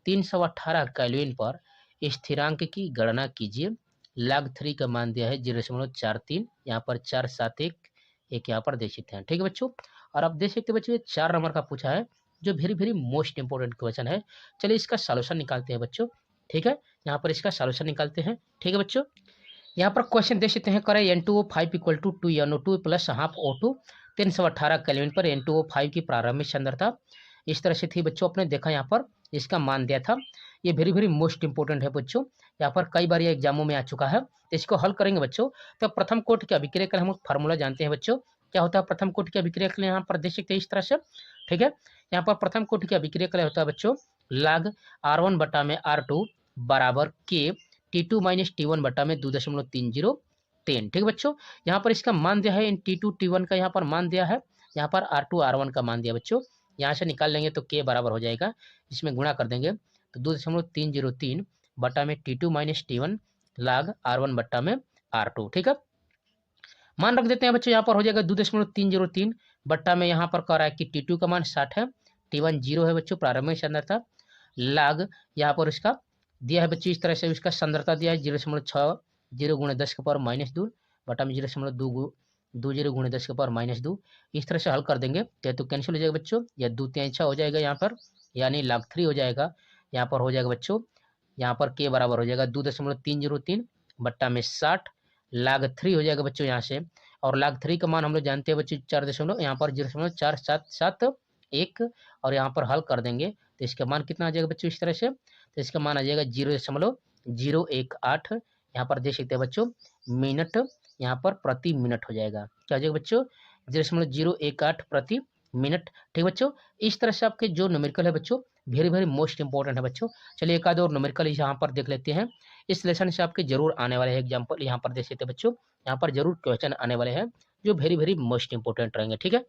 318 केल्विन पर स्थिरांक की गणना कीजिए। log 3 का मान दिया है 0.43, यहाँ पर 471 एक यहाँ पर देख सकते हैं। ठीक है बच्चों, और अब देख सकते हैं बच्चों ये 4 नंबर का पूछा है, जो very very most important question है। चलिए इसका सॉल्यूशन निकालते हैं बच्चों। ठीक है, यहाँ पर इसका सॉल्यूशन निकालते हैं। ठीक है बच्चों, यहाँ पर क्वेश्चन देख सकते हैं करें N2O5 equal to 2NO2 plus half O2, 318 kelvin पर N2O5 की प्रारंभिक सांद्रता इस तरह से थी बच्चों। आपने देखा यहाँ पर इसका मान दिया था। ये वेरी वेरी मोस्ट इंपोर्टेंट है बच्चों, यहाँ पर कई बार ये एग्जामों में आ चुका है। तो इसको हल करेंगे बच्चों। तो प्रथम कोटि की अभिक्रिया के लिए हम फार्मूला जानते हैं बच्चों, क्या होता है प्रथम कोटि की अभिक्रिया के लिए, यहाँ पर देख सकते हैं इस तरह से। ठीक है, यहाँ पर प्रथम कोटि की अभिक्रिया के लिए होता है बच्चों log R1/R2 बराबर K T2 - T1 में 2.30 10। ठीक है बच्चों, यहाँ पर इसका मान दिया है, इन T2 T1 का यहाँ पर मान दिया है, यहाँ पर R2 R1 का मान दिया बच्चों। यहाँ से निकाल लेंगे तो K बराबर हो जाएगा, इसमें गुणा कर देंगे तो 2.303 में T2 - T1 log R1 में R2। ठीक है, मान रख देते हैं बच्चों, यहाँ पर हो जाएगा 2.303 में यहाँ पर कह रहा है कि T2 का मान 60 है, T1 0 है बच्चों प्रारंभिक सांद्रता, लाग यहाँ पर इसका दिया है बच्चों इस तरह से, इसका सांद्रता दिया है 0.60 गुणे 10⁻² में 0.20 गुणे 10⁻²। इस तरह से हल कर देंगे तो कैंसिल हो जाएगा बच्चों, या 2 3 6 हो जाएगा यहाँ पर, यानी log 3 हो जाएगा। यहाँ पर हो जाएगा बच्चों, यहाँ पर K बराबर हो जाएगा 2.303 में 60 log 3 हो जाएगा बच्चों यहाँ से। और log 3 का मान हम लोग जानते हैं बच्चों 4 यहाँ पर 0.4771, और यहाँ पर हल कर देंगे तो इसका मान कितना आ जाएगा बच्चों इस तरह से, तो इसका मान आ जाएगा 0.018, यहाँ पर देख सकते हैं बच्चों मिनट, यहाँ पर प्रति मिनट हो जाएगा, क्या हो जाएगा बच्चों 0.018 प्रति मिनट। ठीक बच्चों, इस तरह से आपके जो न्यूमेरिकल है बच्चों वेरी वेरी मोस्ट इंपॉर्टेंट है बच्चों। चलिए एक आध और न्यूमेरिकल यहाँ पर देख लेते हैं, इस लेसन से आपके जरूर आने वाले हैं एग्जाम्पल, यहाँ पर देख सकते हैं बच्चों, यहाँ पर जरूर क्वेश्चन आने वाले हैं जो वेरी वेरी मोस्ट इंपॉर्टेंट रहेंगे। ठीक है,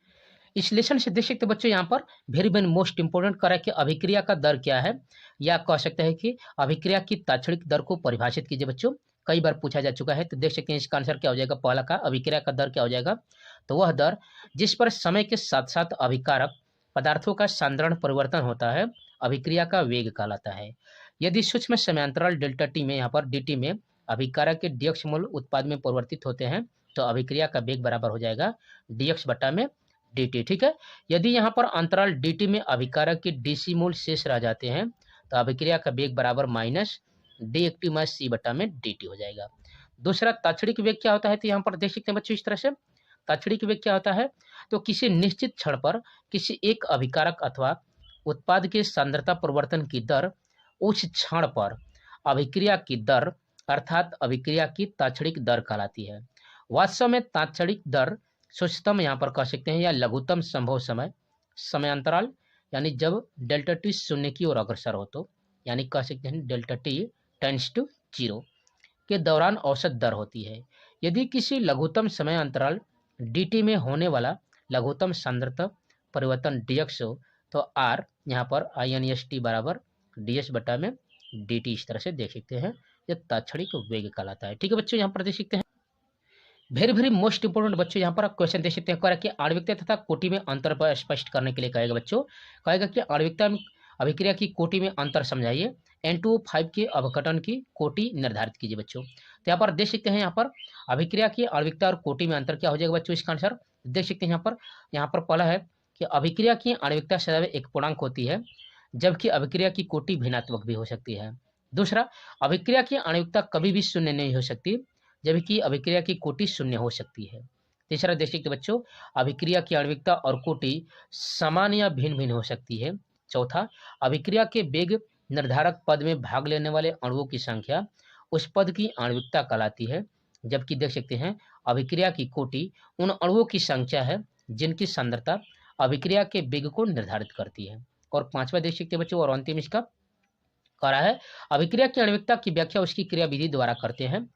इस लेसन से देख सकते बच्चों यहाँ पर वेरी वेरी मोस्ट इंपोर्टेंट करा कि अभिक्रिया का दर क्या है, या कह सकते हैं कि अभिक्रिया की तात्क्षणिक दर को परिभाषित कीजिए बच्चों, कई बार पूछा जा चुका है। तो देख सकते हैं इसका आंसर क्या हो जाएगा, पहला का अभिक्रिया का दर क्या हो जाएगा, तो वह दर जिस पर समय के साथ साथ अभिकारक पदार्थों का सांद्रण परिवर्तन होता है अभिक्रिया का वेग कहलाता है। यदि सूक्ष्म समयांतराल डेल्टा टी में यहाँ पर dt में अभिकारक के dx मोल उत्पाद में परिवर्तित होते हैं तो अभिक्रिया का वेग बराबर हो जाएगा dx बटा में dt। ठीक है, यदि यहाँ पर अंतराल dt में अभिकारक के dc मोल शेष रह जाते हैं तो अभिक्रिया का वेग बराबर माइनस d c बटा में dt हो जाएगा। दूसरा तात्क्षणिक वेग क्या होता है, तो यहाँ पर देख सकते हैं बच्चों इस तरह से, तात्क्षणिक वेग क्या होता है, तो किसी निश्चित क्षण पर किसी एक अभिकारक अथवा उत्पाद के सांद्रता परिवर्तन की दर उस क्षण पर अभिक्रिया की दर अर्थात अभिक्रिया की तात्क्षणिक दर कहलाती है। वास्तव में तात्क्षणिक दर सूक्ष्मतम यहाँ पर कह सकते हैं या लघुत्तम संभव समय समयांतराल, यानी जब डेल्टा टी 0 की ओर अग्रसर हो तो, यानी कह सकते हैं डेल्टा टी टेंड्स टू 0 के दौरान औसत दर होती है। यदि किसी लघुत्तम समय अंतराल dt में होने वाला लघुत्तम सांद्रता परिवर्तन dx हो तो r यहाँ पर inst बराबर ds बटा में dt, इस तरह से देख सकते हैं यह तात्क्षणिक वेग कहलाता है। ठीक है बच्चों, यहाँ पर देख सकते हैं वेरी वेरी मोस्ट इंपोर्टेंट बच्चों, यहाँ पर आप क्वेश्चन देख सकते हैं कि आणविकता तथा कोटि में अंतर पर स्पष्ट करने के लिए कहेगा बच्चों, कहेगा कि अभिक्रिया की कोटि में अंतर समझाइए, N2O5 के अवघटन की कोटि निर्धारित कीजिए बच्चों। तो यहाँ पर देख सकते हैं, यहाँ पर अभिक्रिया की आणविकता और कोटि में अंतर क्या हो जाएगा बच्चों, इसका आंसर देख सकते हैं। यहाँ पर पहला है कि अभिक्रिया की आणविकता सदैव एक पूर्णांक होती है, जबकि अभिक्रिया की कोटि भिन्नात्मक भी हो सकती है। दूसरा, अभिक्रिया की आणविकता कभी भी शून्य नहीं हो सकती, जबकि अभिक्रिया की कोटि शून्य हो सकती है। तीसरा देख सकते बच्चों, अभिक्रिया की आणविकता और कोटि समान या भिन्न भिन्न हो सकती है। चौथा, अभिक्रिया के वेग निर्धारक पद में भाग लेने वाले अणुओं की संख्या उस पद की आणविकता कहलाती है, जबकि देख सकते हैं अभिक्रिया की कोटि उन अणुओं की संख्या है जिनकी सांद्रता अभिक्रिया के वेग को निर्धारित करती है। और पांचवा देख सकते हैं बच्चों, और अंतिम इसका कह रहा है, अभिक्रिया की आणविकता की व्याख्या उसकी क्रियाविधि द्वारा करते हैं,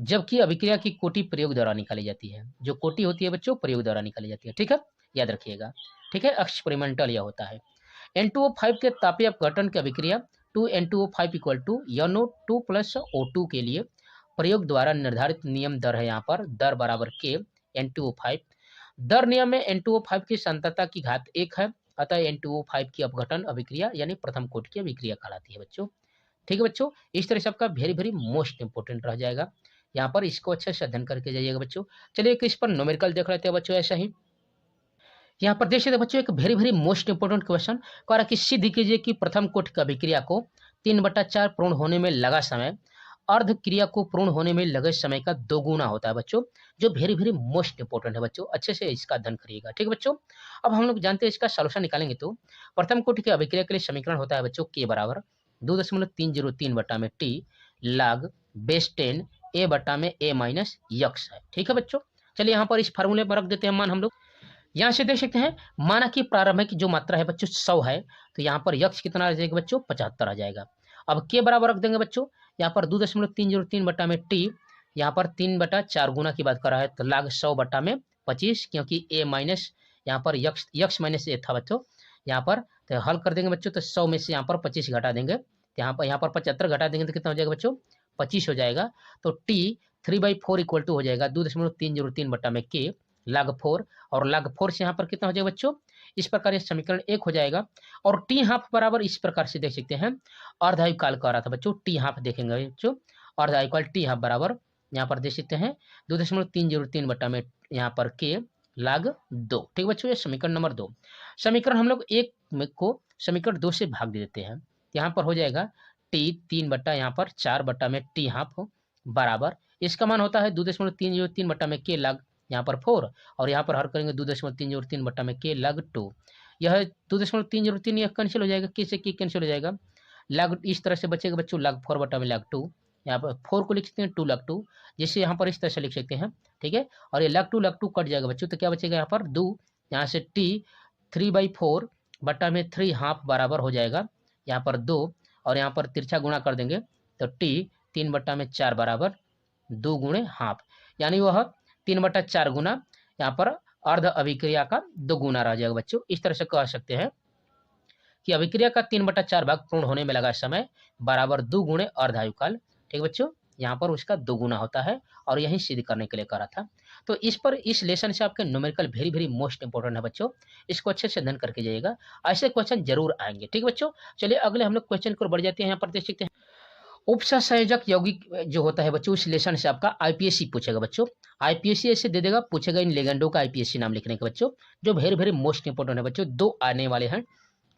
जबकि अभिक्रिया की कोटि प्रयोग द्वारा निकाली जाती है। जो कोटि होती है बच्चों, प्रयोग द्वारा निकाली जाती है। ठीक है, याद रखिएगा। ठीक है, एक्सपेरिमेंटल यह होता है। N2O5 के तापीय अपघटन की अभिक्रिया 2N2O5 equal to NO2 plus O2 के लिए प्रयोग द्वारा निर्धारित नियम दर है। यहाँ पर दर बराबर K N2O5। दर नियम में N2O5 की सांद्रता की घात 1 है, अतः N2O5 की अपघटन अभिक्रिया यानी प्रथम कोटि की अभिक्रिया कहलाती है बच्चों। ठीक है बच्चों, इस तरह से आपका वेरी वेरी मोस्ट इंपोर्टेंट रह जाएगा। यहाँ पर इसको अच्छे से अध्ययन करके जाइएगा बच्चों। चलिए एक इस पर न्यूमेरिकल देख लेते हैं बच्चों। ऐसा ही यहाँ पर देख सकते बच्चों, एक very very most important question कह रहा है कि सिद्ध कीजिए कि प्रथम कोटि की अभिक्रिया को 3/4 पूर्ण होने में लगा समय अर्ध क्रिया को पूर्ण होने में लगे समय का 2 गुना होता है बच्चों, जो वेरी वेरी मोस्ट इंपोर्टेंट है बच्चों। अच्छे से इसका अध्ययन करिएगा। ठीक है बच्चों, अब हम लोग जानते हैं इसका सॉल्यूशन निकालेंगे। तो प्रथम कोटि की अभिक्रिया के लिए समीकरण होता है बच्चों K बराबर 2.303 बटा में T log बेस 10 A बटा में A माइनस यक्स है। ठीक है बच्चों, चलिए यहाँ पर इस फार्मूले पर रख देते हैं मान हम लोग। यहाँ से देख सकते हैं माना कि प्रारंभिक जो मात्रा है बच्चों 100 है, तो यहाँ पर यक्स कितना आ जाएगा बच्चों, 75 आ जाएगा। अब के बराबर रख देंगे बच्चों, यहाँ पर 2.303 बटा में टी, यहाँ पर 3/4 गुना की बात कर रहा है, तो लाग 100 बटा में 25, क्योंकि ए माइनस यहाँ पर यक्स माइनस ए था बच्चों। यहाँ पर तो हल कर देंगे बच्चों, तो 100 में से यहाँ पर 25 घटा देंगे, यहाँ पर 75 घटा देंगे तो कितना हो जाएगा बच्चों, 25 हो जाएगा। तो टी 3/4 इक्वल टू हो जाएगा 2.303 बटा में के log 4, और log 4 से यहाँ पर कितना हो जाएगा बच्चों, इस प्रकार ये समीकरण 1 हो जाएगा। और टी हाफ बराबर इस प्रकार से देख सकते हैं, अर्धायु काल कह रहा था बच्चों, टी हाफ देखेंगे बच्चों, अर्धायु काल टी हाफ बराबर यहाँ पर देख सकते हैं 2.303 बटा में यहाँ पर के log 2। ठीक बच्चों, ये समीकरण नंबर 2। समीकरण हम लोग 1 को समीकरण 2 से भाग दे देते हैं, यहाँ पर हो जाएगा टी 3/4 बटा में टी हाफ बराबर, इसका मान होता है 2.303 बटा में के log यहाँ पर 4, और यहाँ पर हर करेंगे 2.303 बटा में के log 2। यह 2.303 यह कैंसिल हो जाएगा, के से के कैंसिल हो जाएगा, log इस तरह से बचेगा बच्चों log 4 बटा में log 2। यहाँ पर 4 को लिख सकते हैं 2 log 2, जिससे यहाँ पर इस तरह से लिख सकते हैं। ठीक है, और ये log 2 कट जाएगा बच्चों, तो क्या बचेगा यहाँ पर 2, यहाँ से टी 3/4 बटा में 3 हाफ बराबर हो जाएगा यहाँ पर 2, और यहाँ पर तिरछा गुणा कर देंगे तो टी 3/4 बराबर 2 गुणे हाफ, यानी वह 3/4 गुना यहाँ पर अर्ध अभिक्रिया का 2 गुना रह जाएगा बच्चों। इस तरह से कह सकते हैं कि अभिक्रिया का 3/4 भाग पूर्ण होने में लगा समय बराबर 2 गुणे अर्धायु काल। ठीक बच्चों, यहाँ पर उसका 2 गुना होता है, और यही सिद्ध करने के लिए करा था। तो इस लेसन से आपके numerical very very most important है बच्चों, इसको अच्छे से अध्ययन करके जाइएगा, ऐसे क्वेश्चन जरूर आएंगे। ठीक बच्चों, चलिए अगले हम लोग क्वेश्चन को बढ़ जाते हैं। यहाँ पर देख सकते हैं उपसंयोजक यौगिक जो होता है बच्चों, इस लेसन से आपका आईपीएससी पूछेगा बच्चों, आईपीएससी ऐसे दे देगा, पूछेगा इन लेगेंडों का आईपीएससी नाम लिखने का बच्चों, जो वेरी वेरी मोस्ट इंपोर्टेंट है बच्चों, 2 आने वाले हैं।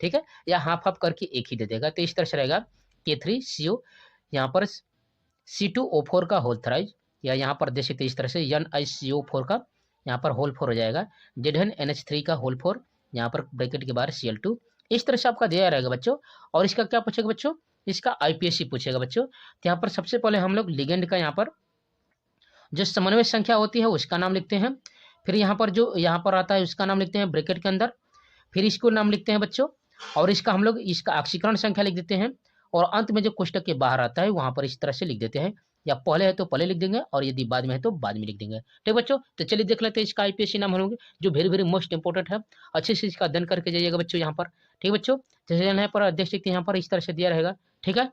ठीक है, या हाफ हाफ करके एक ही दे देगा, तो इस तरह से रहेगा K3CO, यहाँ पर C2O4 का होल थ्राइज, या यहाँ पर देख सकते इस तरह से NiCO4 का यहाँ पर होल 4 हो जाएगा, ZnNH3 का होल 4, यहाँ पर ब्रैकेट के बाहर Cl2, इस तरह से आपका दिया रहेगा बच्चों। और इसका क्या पूछेगा बच्चों, इसका आईपीएससी पूछेगा बच्चों। तो यहाँ पर सबसे पहले हम लोग लिगेंड का यहाँ पर जो समन्वय संख्या होती है उसका नाम लिखते हैं, फिर यहाँ पर जो यहाँ पर आता है उसका नाम लिखते हैं ब्रैकेट के अंदर, फिर इसको नाम लिखते हैं बच्चों, और इसका हम लोग इसका ऑक्सीकरण संख्या लिख देते हैं, और अंत में जो कोष्टक के बाहर आता है वहां पर इस तरह से लिख देते हैं, या पहले है तो पहले लिख देंगे, और यदि बाद में है तो बाद में लिख देंगे। ठीक बच्चों, तो चलिए देख लेते हैं इसका आईपीएससी नाम होंगे, जो वेरी वेरी मोस्ट इंपोर्टेंट है, अच्छे से इसका अध्ययन करके जाइएगा बच्चों यहाँ पर। ठीक बच्चों, जैसे यहाँ पर देख सकते हैं यहाँ पर इस तरह से दिया रहेगा। ठीक है,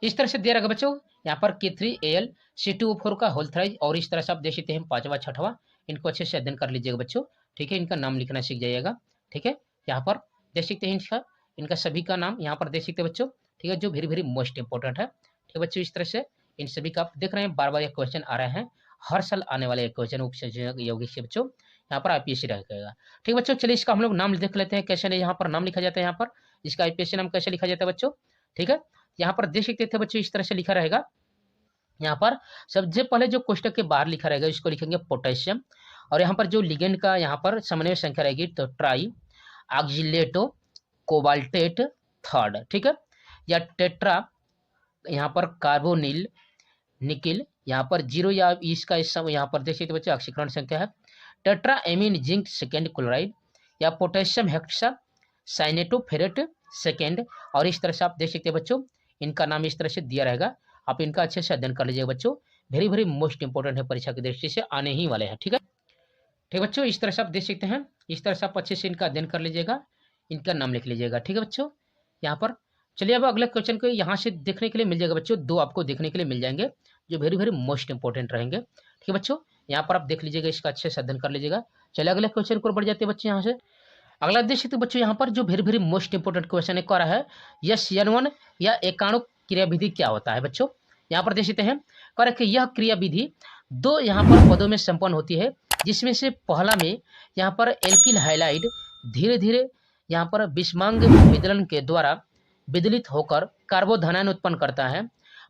इस तरह से दिया रहेगा बच्चों, यहाँ पर K3Al C2O4 का होल थ्राइज, और इस तरह से आप देख सकते हैं 5वां 6वां, इनको अच्छे से अध्ययन कर लीजिएगा बच्चों। ठीक है, इनका नाम लिखना सीख जाइएगा। ठीक है, यहाँ पर देख सकते हैं इसका इनका सभी का नाम यहाँ पर देख सकते हैं बच्चों, ठीक है, जो वेरी वेरी मोस्ट इंपॉर्टेंट है। ठीक है बच्चों, इस तरह से इन सभी का आप देख रहे हैं, बार बार ये क्वेश्चन आ रहे हैं, हर साल आने वाले क्वेश्चन उप यौगिक से बच्चों यहाँ पर आईपीएससी रहेगा। ठीक बच्चों, चलिए इसका हम लोग नाम देख लेते हैं कैसे यहाँ पर नाम लिखा जाता है, यहाँ पर इसका आईपीएससी नाम कैसे लिखा जाता है बच्चों। ठीक है, यहाँ पर देख सकते थे बच्चों, इस तरह से लिखा रहेगा। यहाँ पर सबसे पहले जो कोष्टक के बाहर लिखा रहेगा इसको लिखेंगे पोटेशियम, और यहाँ पर जो लिगेंड का यहाँ पर समन्वय संख्या रहेगी तो ट्राई ऑक्जिलेटो कोबाल्टेट थर्ड, ठीक है, या टेट्रा यहाँ पर कार्बोनिल निकिल, यहाँ पर 0 या इसका इस समय यहाँ पर देख सकते बच्चे ऑक्सीकरण संख्या है, tetra amine zinc second chloride, या पोटेशियम हेक्सा साइनेटोफेरेट सेकेंड, और इस तरह से आप देख सकते हैं बच्चों इनका नाम इस तरह से दिया रहेगा। आप इनका अच्छे से अध्ययन कर लीजिएगा बच्चों, वेरी वेरी मोस्ट इंपॉर्टेंट है, परीक्षा की दृष्टि से आने ही वाले हैं। ठीक है, ठीक बच्चों, इस तरह से आप देख सकते हैं, इस तरह से आप अच्छे से इनका अध्ययन कर लीजिएगा, इनका नाम लिख लीजिएगा। ठीक है बच्चों, यहाँ पर चलिए अब अगले क्वेश्चन को यहाँ से देखने के लिए मिल जाएगा बच्चों, 2 आपको देखने के लिए मिल जाएंगे जो वेरी वेरी मोस्ट इंपॉर्टेंट रहेंगे। ठीक है बच्चों, यहाँ पर आप देख लीजिएगा, इसका अच्छे से अध्ययन कर लीजिएगा। चलिए अगले क्वेश्चन को बढ़ जाते हैं बच्चे यहाँ से। अगला देख सकते बच्चों, यहाँ पर जो very very most important question है, रहा है SN1 या एकाणुक क्रियाविधि क्या होता है बच्चों। यहाँ पर देख सकते हैं कर कि यह क्रियाविधि 2 यहाँ पर पदों में संपन्न होती है, जिसमें से पहला में यहाँ पर एल्किल हाइलाइड धीरे धीरे यहाँ पर विषमांग विदलन के द्वारा विदलित होकर कार्बोधनायन उत्पन्न करता है।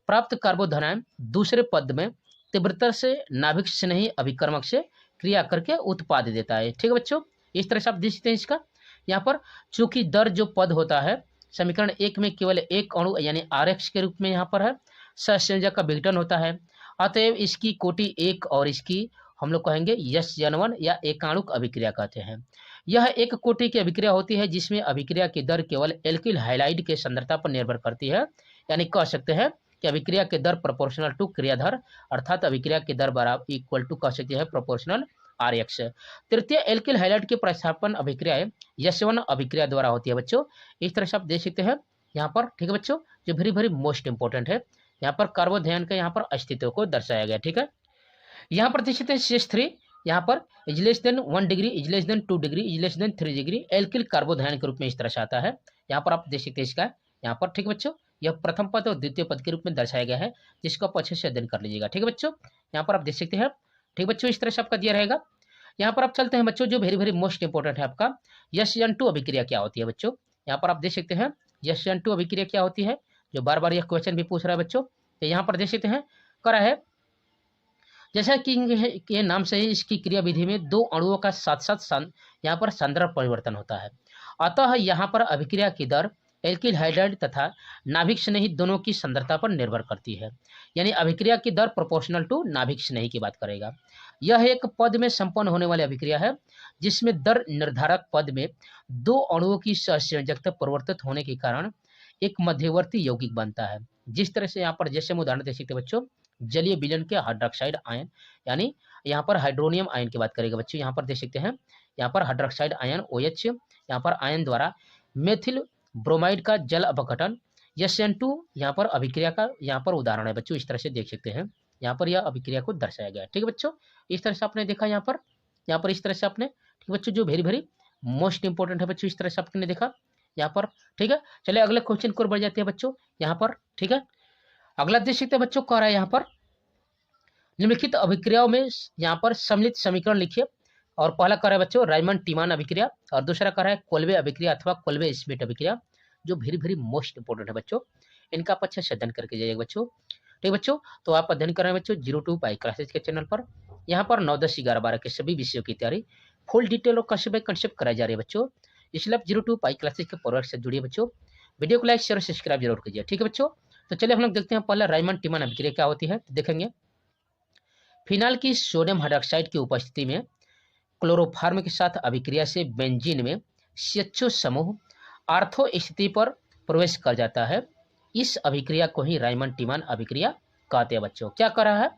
प्राप्त कार्बोधनायन दूसरे पद में तीव्रता से नाभिक स्नेही अभिकर्मक से क्रिया करके उत्पाद देता है। ठीक है बच्चों, इस तरह से आप देख सकते हैं इसका। यहाँ पर चूंकि दर जो पद होता है समीकरण 1 में केवल एक अणु यानी RX के रूप में यहाँ पर है, सहसंयोजक का विघटन होता है, अतएव इसकी कोटि 1 और इसकी हम लोग कहेंगे SN1 या एकाणुक अभिक्रिया कहते हैं। यह एक कोटि की अभिक्रिया होती है जिसमें अभिक्रिया की दर केवल एल्किल हाइलाइड के सांद्रता पर निर्भर करती है, यानी कह सकते हैं कि अभिक्रिया की दर प्रोपोर्शनल टू क्रियाधर, अर्थात अभिक्रिया की दर बराबर इक्वल टू कह सकते हैं प्रोपोर्शनल RX। तृतीय एल्किल हाइलाइड की प्रतिस्थापन अभिक्रिया S1 अभिक्रिया द्वारा होती है बच्चों। इस तरह से आप देख सकते हैं यहाँ पर। ठीक है बच्चों, जो वेरी वेरी मोस्ट इंपॉर्टेंट है, यहाँ पर कार्बोधनायन का यहाँ पर अस्तित्व को दर्शाया गया। ठीक है, यहाँ पर देख सकते हैं CH3 यहाँ पर is less than 1 degree, is less than 2 degree, is less than 3 degree alkyl कार्बोधनायन के रूप में इस तरह से आता है। यहाँ पर आप देख सकते हैं इसका यहाँ पर। ठीक है बच्चों, यह प्रथम पद और द्वितीय पद के रूप में दर्शाया गया है, जिसको आप अच्छे से अध्ययन कर लीजिएगा। ठीक है बच्चों, यहाँ पर आप देख सकते हैं। ठीक बच्चों, इस तरह से आपका दिया रहेगा। यहाँ पर आप चलते हैं बच्चों, जो वेरी वेरी मोस्ट इंपॉर्टेंट है आपका SN2 अभिक्रिया क्या होती है बच्चों। यहाँ पर आप देख सकते हैं SN2 अभिक्रिया क्या होती है, जो बार बार यह क्वेश्चन भी पूछ रहा है बच्चों। तो यहाँ पर देख सकते हैं करा है, जैसा कि के नाम से ही इसकी क्रियाविधि में 2 अणुओं का साथ साथ यहाँ पर सांद्र परिवर्तन होता है, अतः यहाँ पर अभिक्रिया की दर एल्किल हाइड्राइड तथा नाभिक स्नेही दोनों की सांद्रता पर निर्भर करती है, यानी अभिक्रिया की दर प्रोपोर्शनल टू नाभिक स्नेही की बात करेगा। यह एक पद में संपन्न होने वाली अभिक्रिया है जिसमें दर निर्धारक पद में 2 अणुओं की सहसंयोजकता परिवर्तित होने के कारण एक मध्यवर्ती यौगिक बनता है। जिस तरह से यहाँ पर जैसे हम उदाहरण देख सकते हैं बच्चों, जलीय विलयन के हाइड्रोक्साइड आयन, यानी यहाँ पर हाइड्रोनियम आयन की बात करेगा बच्चों। यहाँ पर देख सकते हैं यहाँ पर हाइड्रोक्साइड आयन OH, यहाँ पर आयन द्वारा मेथिल ब्रोमाइड का जल अपघटन SN2 यहाँ पर अभिक्रिया का यहाँ पर उदाहरण है बच्चों। इस तरह से देख सकते हैं, यहाँ पर यह अभिक्रिया को दर्शाया गया है। ठीक है बच्चों, इस तरह से आपने देखा यहाँ पर इस तरह से आपने। ठीक बच्चों, जो वेरी वेरी मोस्ट इंपॉर्टेंट है बच्चों, इस तरह से आपने देखा यहाँ पर। ठीक है, चलिए अगले क्वेश्चन को बढ़ जाते हैं बच्चों यहाँ पर। ठीक है, अगला देख सकते हैं बच्चों, कह रहा है यहाँ पर निम्नलिखित अभिक्रियाओं में यहाँ पर सम्मिलित समीकरण लिखिए। और पहला कह रहा है बच्चों रायमंड टीमान अभिक्रिया, और दूसरा कह रहा है कोल्बे अभिक्रिया अथवा कोल्बे स्मिथ अभिक्रिया, जो वेरी वेरी मोस्ट इंपॉर्टेंट है बच्चों। इनका आप अच्छे से अध्ययन करके जाइएगा बच्चों। ठीक बच्चों, तो आप अध्ययन कर रहे हैं बच्चों 02 पाई क्लासेज के चैनल पर। यहाँ पर 9, 10, 11, 12 के सभी विषयों की तैयारी फुल डिटेल और कंसेप्ट कराई जा रही है बच्चों। इसलिए आप 02 पाई क्लासेज के प्रोडक्ट से जुड़िए बच्चों। वीडियो को लाइक शेयर और सब्सक्राइब जरूर कीजिए। ठीक है बच्चों, तो चलिए हम लोग देखते हैं पहले रायमंड टीमान अभिक्रिया क्या होती है। देखेंगे फिनाल की सोडियम हाइड्रोक्साइड की उपस्थिति में क्लोरोफार्म के साथ अभिक्रिया से बेंजीन में CHO समूह आर्थो स्थिति पर प्रवेश कर जाता है। इस अभिक्रिया को ही रायमंड टीमान अभिक्रिया कहते हैं बच्चों। क्या कर रहा है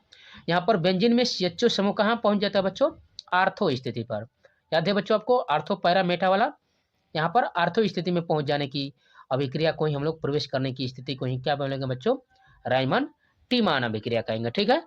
यहाँ पर, बेंजीन में CHO समूह कहाँ पहुंच जाता है बच्चों, आर्थो स्थिति पर। याद है बच्चों आपको, आर्थो पैरा मेटा वाला, यहाँ पर आर्थो स्थिति में पहुंच जाने की अभिक्रिया को ही हम लोग प्रवेश करने की स्थिति को ही क्या बोलेंगे बच्चों, रायमंड टीमान अभिक्रिया कहेंगे। ठीक है,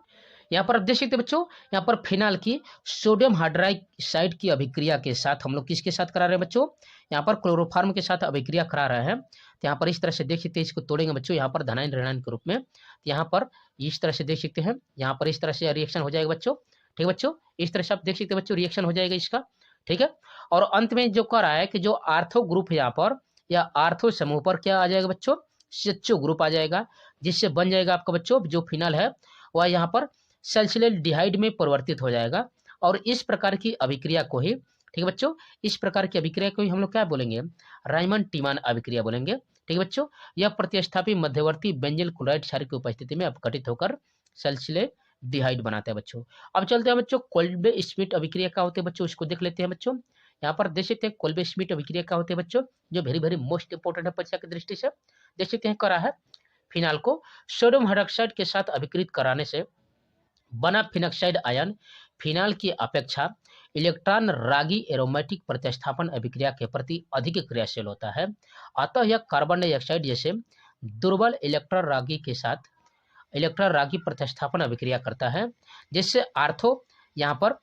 यहाँ पर आप देख सकते हैं बच्चों, यहाँ पर फिनाल की सोडियम हाइड्रोक्साइड की अभिक्रिया के साथ हम लोग किसके साथ करा रहे हैं बच्चों, यहाँ पर क्लोरोफार्म के साथ अभिक्रिया करा रहे हैं। तो यहाँ पर इस तरह से देख सकते हैं, इसको तोड़ेंगे बच्चों यहाँ पर धनायन ऋणायन के रूप में। यहाँ पर इस तरह से देख सकते हैं, यहाँ पर इस तरह से रिएक्शन हो जाएगा बच्चों। ठीक है बच्चों, इस तरह से आप देख सकते हैं बच्चों, रिएक्शन हो जाएगा इसका। ठीक है, और अंत में जो कर रहा है कि जो आर्थो ग्रुप है यहाँ पर, या आर्थो समूह पर क्या आ जाएगा बच्चों, CHO ग्रुप आ जाएगा, जिससे बन जाएगा आपका बच्चों जो फिनाल है वह यहाँ पर सैलिसिलडिहाइड में परिवर्तित हो जाएगा। और इस प्रकार की अभिक्रिया को ही, ठीक है बच्चों, इस प्रकार की अभिक्रिया को ही हम लोग क्या बोलेंगे, रायमन टीमान अभिक्रिया बोलेंगे। ठीक है बच्चों, यह प्रतिस्थापी मध्यवर्ती बेंजिल क्लोराइड क्षार की उपस्थिति में अपघटित होकर सैलिसिलडिहाइड बनाता है बच्चों। अब चलते हैं बच्चों कोल्बे स्मिथ अभिक्रिया क्या होते हैं बच्चों, इसको देख लेते हैं बच्चों। यहाँ पर देख सकते हैं कोल्बे स्मिथ अभिक्रिया क्या होते हैं बच्चों, जो वेरी वेरी मोस्ट इंपोर्टेंट है परीक्षा की दृष्टि से। देख सकते हैं करा है, फिनाल को सोडियम हाइड्रोक्साइड के साथ अभिक्रित कराने से बना फिनॉक्साइड आयन फिनाल की अपेक्षा इलेक्ट्रॉन रागी एरोमेटिक प्रतिस्थापन अभिक्रिया के प्रति अधिक क्रियाशील होता है। अतः यह कार्बन डाइऑक्साइड जैसे दुर्बल इलेक्ट्रॉन रागी के साथ इलेक्ट्रॉन रागी प्रतिस्थापन अभिक्रिया करता है, जिससे आर्थो यहाँ पर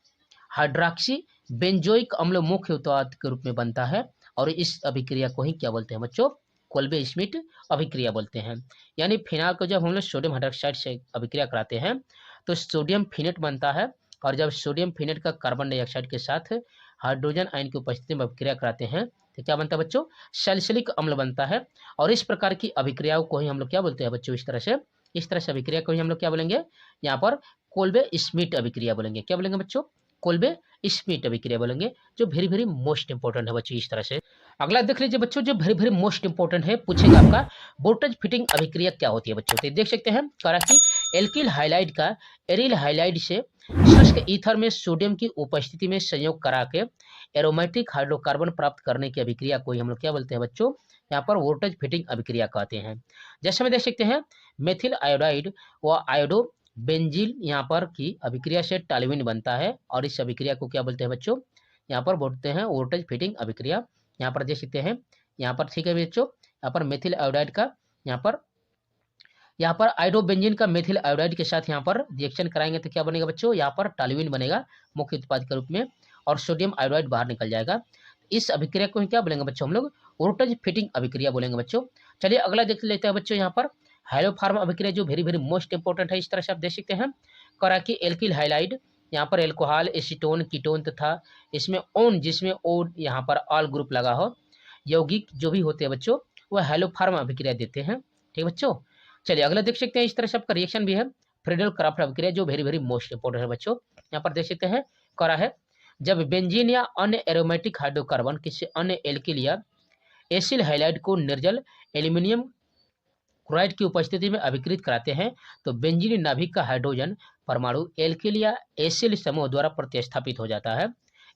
हाइड्रॉक्सी बेंजोइक अम्ल मुख्य उत्पाद के रूप में बनता है। और इस अभिक्रिया को ही क्या बोलते हैं बच्चों, कोल्बे स्मिथ अभिक्रिया बोलते हैं। यानी फिनाल को जब हम लोग सोडियम हाइड्रोक्साइड से अभिक्रिया कराते हैं तो सोडियम फिनेट बनता है, और जब सोडियम फिनेट का कार्बन डाइऑक्साइड के साथ हाइड्रोजन आयन की उपस्थिति में अभिक्रिया कराते हैं तो क्या बनता है बच्चों, सैलिसिलिक अम्ल बनता है। और इस प्रकार की अभिक्रियाओं को ही हम लोग क्या बोलते हैं बच्चों, इस तरह से अभिक्रिया को ही हम लोग क्या बोलेंगे, यहाँ पर कोल्बे स्मिथ अभिक्रिया बोलेंगे। क्या बोलेंगे बच्चों, कोल्बे स्मिथ अभिक्रिया बोलेंगे, जो वेरी वेरी मोस्ट इंपोर्टेंट है बच्चों। इस तरह से अगला देख लीजिए बच्चों, जो वेरी वेरी मोस्ट इंपोर्टेंट है, पूछेगा आपका वोल्टेज फिटिंग अभिक्रिया क्या होती है बच्चों। तो देख सकते हैं करा कि एल्किल हाइलाइड का एरिल हाइलाइड से शुष्क ईथर में सोडियम की उपस्थिति में संयोग करा के एरोमेटिक हाइड्रोकार्बन प्राप्त करने की अभिक्रिया को ही हम लोग क्या बोलते हैं बच्चों, यहाँ पर वोल्टेज फिटिंग अभिक्रिया कहते हैं। जैसे में देख सकते हैं मेथिल आयोडाइड व आयोडो बेंजील यहाँ पर की अभिक्रिया से टालुइन बनता है, और इस अभिक्रिया को क्या बोलते हैं बच्चों, यहाँ पर बोलते हैं वोल्टेज फिटिंग अभिक्रिया। यहाँ पर देख सकते हैं, यहाँ पर ठीक है बच्चों, यहाँ पर मेथिल आयोडाइड का यहाँ पर आयोडोबेंजीन का मेथिल आयोडाइड के साथ यहाँ पर रिएक्शन कराएंगे तो क्या बनेगा बच्चों, यहाँ पर टालुइन बनेगा मुख्य उत्पाद के रूप में, और सोडियम आयोडाइड बाहर निकल जाएगा। इस अभिक्रिया को क्या बोलेंगे बच्चों, हम लोग वोल्टेज फिटिंग अभिक्रिया बोलेंगे बच्चों। चलिए अगला देख लेते हैं बच्चों, यहाँ पर हाइलोफार्म अभिक्रिया जो वेरी वेरी मोस्ट इंपोर्टेंट है। इस तरह से आप देख सकते हैं करा कि एल्किल हाइलाइड, यहाँ पर एल्कोहल एसीटोन कीटोन तथा इसमें ओन, जिसमें ओ यहाँ पर ऑल ग्रुप लगा हो, यौगिक जो भी होते हैं बच्चों वह हाइलोफार्म अभिक्रिया देते हैं। ठीक है बच्चों, चलिए अगला देख सकते हैं, इस तरह से आपका रिएक्शन भी है फ्रीडल क्राफ्ट अभिक्रिया, जो वेरी वेरी मोस्ट इंपोर्टेंट है बच्चों। यहाँ पर देख सकते हैं करा है, जब बेंजीन या अन्य एरोमेटिक हाइड्रोकार्बन किसी अन्य एल्किल या एसिल हाइलाइड को निर्जल एल्यूमिनियम क्लोराइड की उपस्थिति में अभिक्रित कराते हैं तो बेंजीन नाभिक का हाइड्रोजन परमाणु एल्किल या एसिल समूह द्वारा प्रतिस्थापित हो जाता है।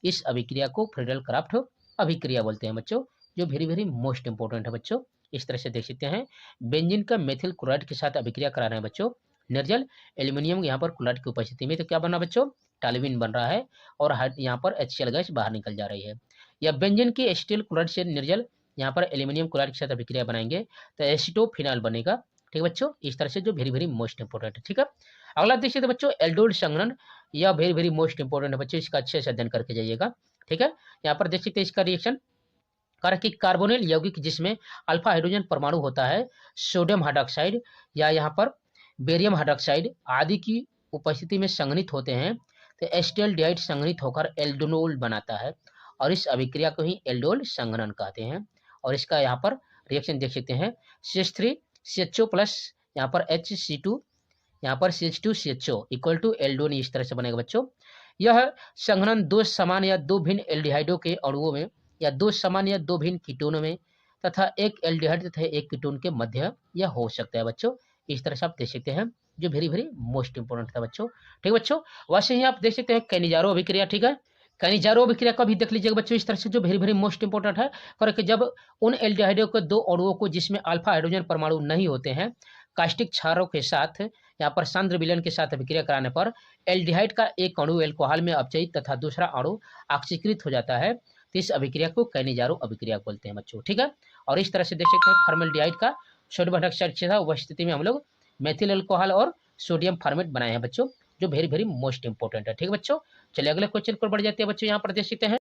इस अभिक्रिया को फ्रीडल क्राफ्ट अभिक्रिया बोलते हैं बच्चों, जो वेरी वेरी मोस्ट इंपोर्टेंट है बच्चों। इस तरह से देख सकते हैं बेंजीन का मेथिल क्लोराइड के साथ अभिक्रिया करा रहे हैं बच्चों, निर्जल एल्यूमिनियम यहाँ पर क्लोराइड की उपस्थिति में, तो क्या बना बच्चों, टालुइन बन रहा है, और यहाँ पर HCl गैस बाहर निकल जा रही है। या बेंजीन की एसिटिल क्लोराइड से निर्जल यहाँ पर एल्यूमिनियम क्लोराइड के साथ अभिक्रिया बनाएंगे तो एसिटोफिनाल बनेगा। ठीक है बच्चों, इस तरह से जो वेरी वेरी मोस्ट इंपोर्टेंट है। ठीक है, अगला देखिए तो बच्चों एल्डोल संघनन, यह वेरी वेरी मोस्ट इंपोर्टेंट है बच्चों, इसका अच्छे से अध्ययन करके जाइएगा। ठीक है, यहाँ पर देख सकते हैं इसका रिएक्शन कारण कि कार्बोनिल यौगिक जिसमें अल्फा हाइड्रोजन परमाणु होता है, सोडियम हाइड्रोक्साइड या यहाँ पर बेरियम हाइड्रोक्साइड आदि की उपस्थिति में संघनित होते हैं तो एसिटाल्डिहाइड संघनित होकर एल्डोनोल बनाता है, और इस अभिक्रिया को ही एल्डोल संघनन कहते हैं। और इसका यहाँ पर रिएक्शन देख सकते हैं CH3 CHO प्लस यहाँ पर HC2 यहाँ पर CH2CHO इक्वल टू एल्डोन, इस तरह से बनेगा बच्चों। यह संघनन दो समान या दो भिन्न एल्डिहाइडों के अणुओं में या दो समान या दो भिन्न कीटोनों में तथा एक एल्डिहाइड तथा एक कीटोन के मध्य यह हो सकता है बच्चों। इस तरह से आप देख सकते हैं, जो वेरी वेरी मोस्ट इंपोर्टेंट था बच्चों। ठीक है बच्चों, वैसे ही आप देख सकते हैं कैनिजारो अभिक्रिया। ठीक है, कैनिजारो अभिक्रिया का भी देख लीजिएगा बच्चों, इस तरह से जो वेरी वेरी मोस्ट इंपोर्टेंट है, करके जब उन एल्डिहाइडों के दो अणुओं को जिसमें अल्फा हाइड्रोजन परमाणु नहीं होते हैं कास्टिक क्षारों के साथ यहाँ पर सांद्र विलयन के साथ अभिक्रिया कराने पर एल्डिहाइड का एक अणु एल्कोहल में अपचयित तथा दूसरा अणु ऑक्सीकृत हो जाता है, तो इस अभिक्रिया को कैनिजारो अभिक्रिया बोलते हैं बच्चों। ठीक है, और इस तरह से देख सकते हैं फॉर्मल्डिहाइड का सोडियम हाइड्रोक्साइड के साथ उपस्थिति में हम लोग मेथिल अल्कोहल और सोडियम फॉर्मेट बनाए हैं बच्चों, जो वेरी वेरी मोस्ट इंपॉर्टेंट है। ठीक है बच्चों, चलिए अगले क्वेश्चन पर बढ़ जाते हैं बच्चों। यहाँ पर देख सकते हैं